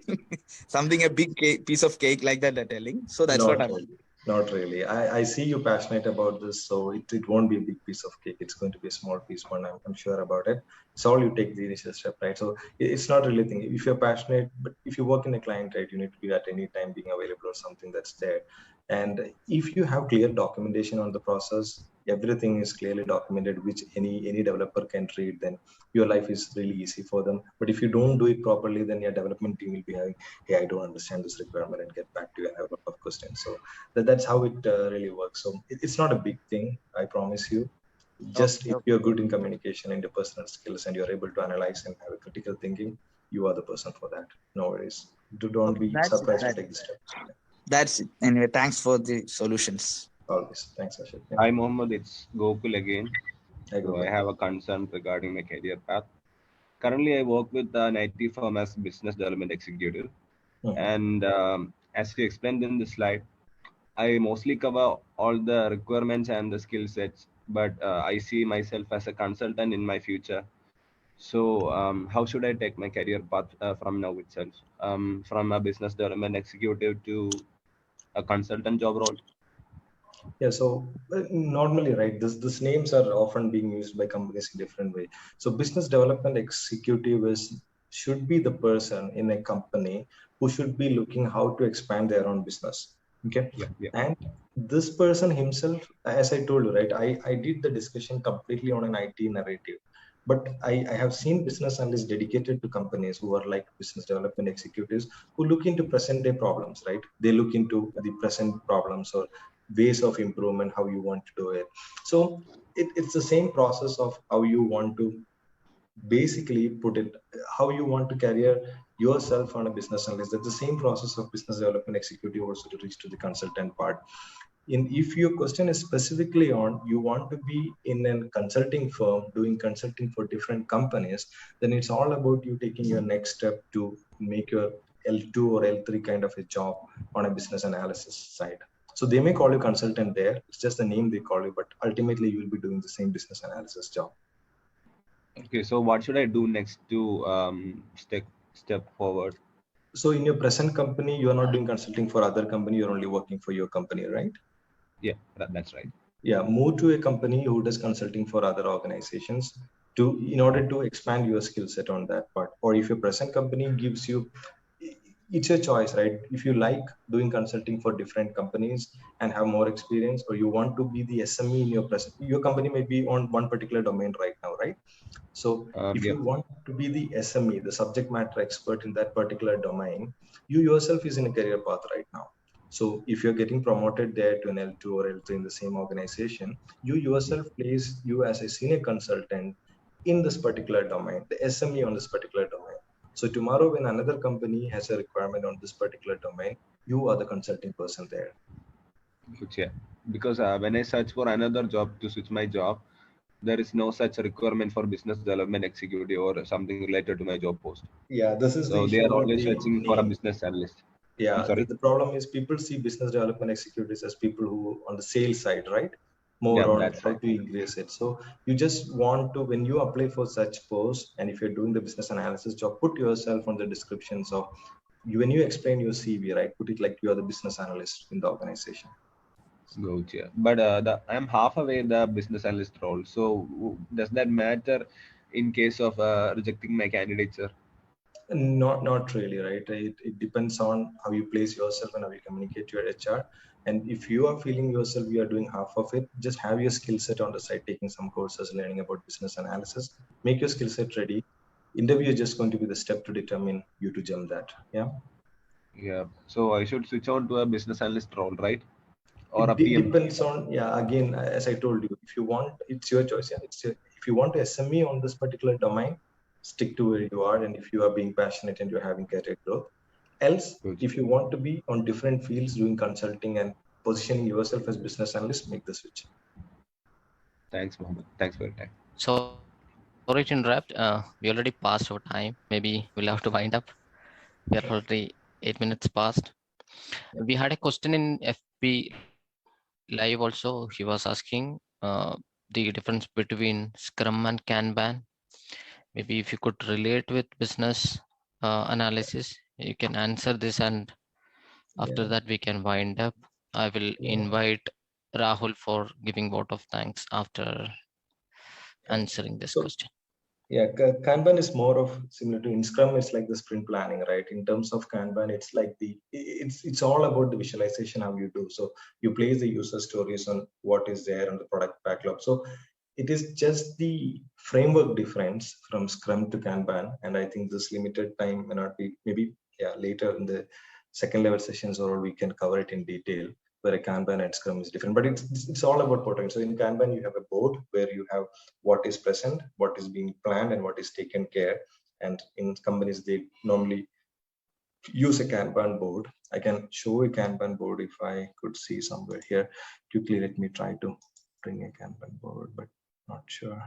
Speaker 9: something a big piece of cake like that they're telling. So that's what I'm.
Speaker 3: Not really. I see you passionate about this, so it won't be a big piece of cake. It's going to be a small piece one. I'm sure about it. It's all you take the initial step, right? So it's not really thing. If you're passionate, but if you work in a client, right, you need to be at any time being available or something that's there. And if you have clear documentation on the process, everything is clearly documented, which any developer can read, then your life is really easy for them. But if you don't do it properly, then your development team will be having, hey, I don't understand this requirement, and get back to you and have a lot of questions. So that's how it really works. So it's not a big thing, I promise you. Just if you're good in communication, interpersonal skills, and you're able to analyze and have a critical thinking, you are the person for that. No worries. Don't be surprised to take the step.
Speaker 9: That's it. Anyway, thanks for the solutions.
Speaker 3: Always. Thanks, Ashok. Yeah.
Speaker 10: Hi, Mohamed. It's Gokul again.
Speaker 3: So
Speaker 10: I have a concern regarding my career path. Currently, I work with an IT firm as business development executive. And as you explained in the slide, I mostly cover all the requirements and the skill sets, but I see myself as a consultant in my future. So how should I take my career path from now itself? From a business development executive to a consultant job role?
Speaker 3: Yeah, so normally, right, this names are often being used by companies in different way. So business development executive should be the person in a company who should be looking how to expand their own business. Okay.
Speaker 10: Yeah.
Speaker 3: And this person himself, as I told you, right, I did the discussion completely on an IT narrative. But I have seen business analysts dedicated to companies who are like business development executives who look into present day problems, right? They look into the present problems or ways of improvement, how you want to do it. So it's the same process of how you want to basically put it, how you want to carry yourself on a business analyst. That's the same process of business development executive also to reach to the consultant part. If your question is specifically on you want to be in a consulting firm doing consulting for different companies, then it's all about you taking your next step to make your L2 or L3 kind of a job on a business analysis side. So they may call you consultant there. It's just the name they call you, but ultimately you will be doing the same business analysis job.
Speaker 10: Okay, so what should I do next to step forward?
Speaker 3: So in your present company, you are not doing consulting for other company. You're only working for your company, right?
Speaker 10: Yeah, that's right.
Speaker 3: Yeah, move to a company who does consulting for other organizations in order to expand your skill set on that part. Or if your present company gives you, it's your choice, right? If you like doing consulting for different companies and have more experience, or you want to be the SME in your company may be on one particular domain right now, right? So if you want to be the SME, the subject matter expert in that particular domain, you yourself is in a career path right now. So if you're getting promoted there to an L2 or L3 in the same organization, you yourself place you as a senior consultant in this particular domain, the SME on this particular domain. So tomorrow when another company has a requirement on this particular domain, you are the consulting person there.
Speaker 10: Yeah, because when I search for another job to switch my job, there is no such requirement for business development executive or something related to my job post.
Speaker 3: Yeah, this is
Speaker 10: so they are always searching for a business analyst.
Speaker 3: Yeah, the problem is people see business development executives as people who on the sales side, right? More on how to increase it. So you just want to, when you apply for such posts, and if you're doing the business analysis job, put yourself on the descriptions of when you explain your CV, right, put it like you are the business analyst in the organization.
Speaker 10: Gotcha. But I'm half away the business analyst role. So does that matter in case of rejecting my candidature?
Speaker 3: Not really, right? It depends on how you place yourself and how you communicate to your HR. And if you are feeling yourself, you are doing half of it, just have your skill set on the side, taking some courses, learning about business analysis, make your skill set ready. Interview is just going to be the step to determine you to jump that. Yeah.
Speaker 10: Yeah. So I should switch on to a business analyst role, right? Or a
Speaker 3: It
Speaker 10: PM.
Speaker 3: depends on, yeah, again, as I told you, if you want, it's your choice. Yeah, if you want to SME on this particular domain, stick to where you are. And if you are being passionate and you're having career growth, else, if you want to be on different fields doing consulting and positioning yourself as business analyst, make the switch.
Speaker 10: Thanks, Mohammed. Thanks for your time.
Speaker 2: So, sorry to interrupt. We already passed our time. Maybe we'll have to wind up. We are already 8 minutes past. We had a question in FB Live also. He was asking the difference between Scrum and Kanban. Maybe if you could relate with business analysis, you can answer this, and after that we can wind up. I will invite Rahul for giving vote of thanks after answering this question.
Speaker 3: Yeah, Kanban is more of similar to in Scrum. It's like the sprint planning, right? In terms of Kanban, it's like it's all about the visualization how you do. So you place the user stories on what is there on the product backlog. So it is just the framework difference from Scrum to Kanban, and I think this limited time may not be. Maybe later in the second level sessions, or we can cover it in detail, where a Kanban and Scrum is different. But it's all about portfolio. So in Kanban, you have a board where you have what is present, what is being planned, and what is taken care. And in companies, they normally use a Kanban board. I can show a Kanban board if I could see somewhere here. Quickly, let me try to bring a Kanban board, but not sure.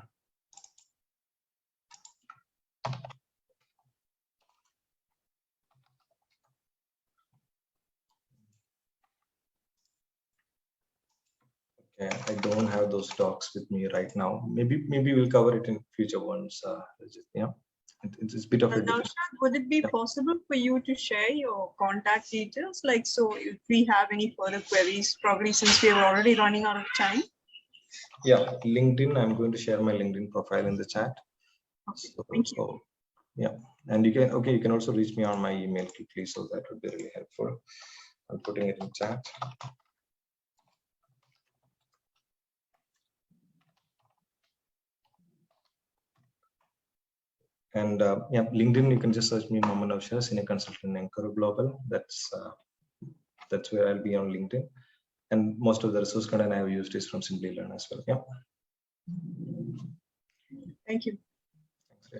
Speaker 3: Okay, I don't have those docs with me right now. Maybe we'll cover it in future ones. Yeah, it's a bit of a different.
Speaker 7: Would it be possible for you to share your contact details? Like, so if we have any further queries, probably since we are already running out of time.
Speaker 3: Yeah, LinkedIn. I'm going to share my LinkedIn profile in the chat.
Speaker 7: Okay, thank you.
Speaker 3: So, yeah, and you can also reach me on my email quickly, so that would be really helpful. I'm putting it in chat. And LinkedIn, you can just search me, Mohamed Noushad, Senior Consultant in Enquero Global. That's where I'll be on LinkedIn. And most of the resource content I have used is from Simply Learn as well. Yeah.
Speaker 7: Thank you.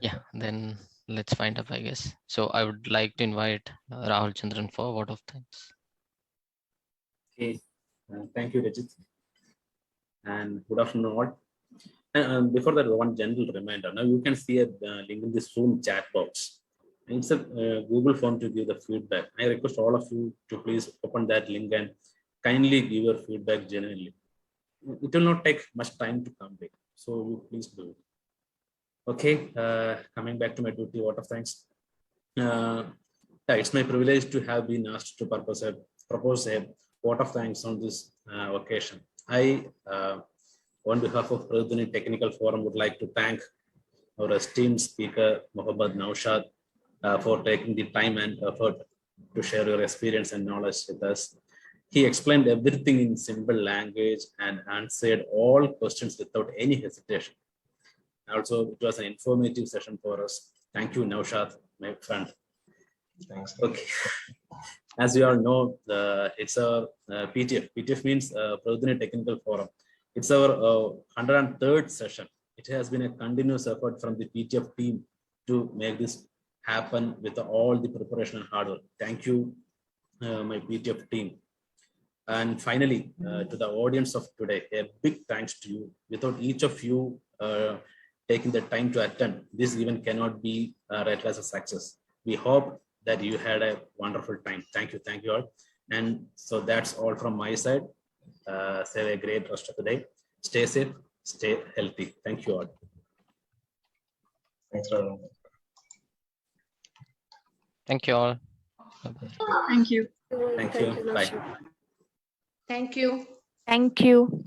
Speaker 2: Yeah, then let's find up, I guess. So I would like to invite Rahul Chandran for a vote of thanks.
Speaker 1: Okay, thank you, Rajit. And good afternoon, all. And before that, one general reminder. Now you can see a link in this Zoom chat box. It's a Google form to give the feedback. I request all of you to please open that link and kindly give your feedback genuinely. It will not take much time to complete, so you please do it. Okay, coming back to my duty, vote of thanks. It's my privilege to have been asked to propose a vote of thanks on this occasion. I, on behalf of Prathidhwani Technical Forum, would like to thank our esteemed speaker, Mohamed Noushad, for taking the time and effort to share your experience and knowledge with us. He explained everything in simple language and answered all questions without any hesitation. Also, it was an informative session for us. Thank you, Noushad, my friend.
Speaker 3: Thanks.
Speaker 1: Okay. As you all know, it's our PTF. PTF means Prathidhwani Technical Forum. It's our 103rd session. It has been a continuous effort from the PTF team to make this happen with all the preparation and hard work. Thank you, my PTF team. And finally, to the audience of today, a big thanks to you. Without each of you taking the time to attend, this event cannot be rated as a success. We hope that you had a wonderful time. Thank you all. And so that's all from my side. Have a great rest of the day. Stay safe, stay healthy. Thank you all.
Speaker 3: Thanks, Ronald.
Speaker 2: Thank you all.
Speaker 7: Thank you.
Speaker 1: Thank you. Bye.
Speaker 11: Thank you.
Speaker 6: Thank you.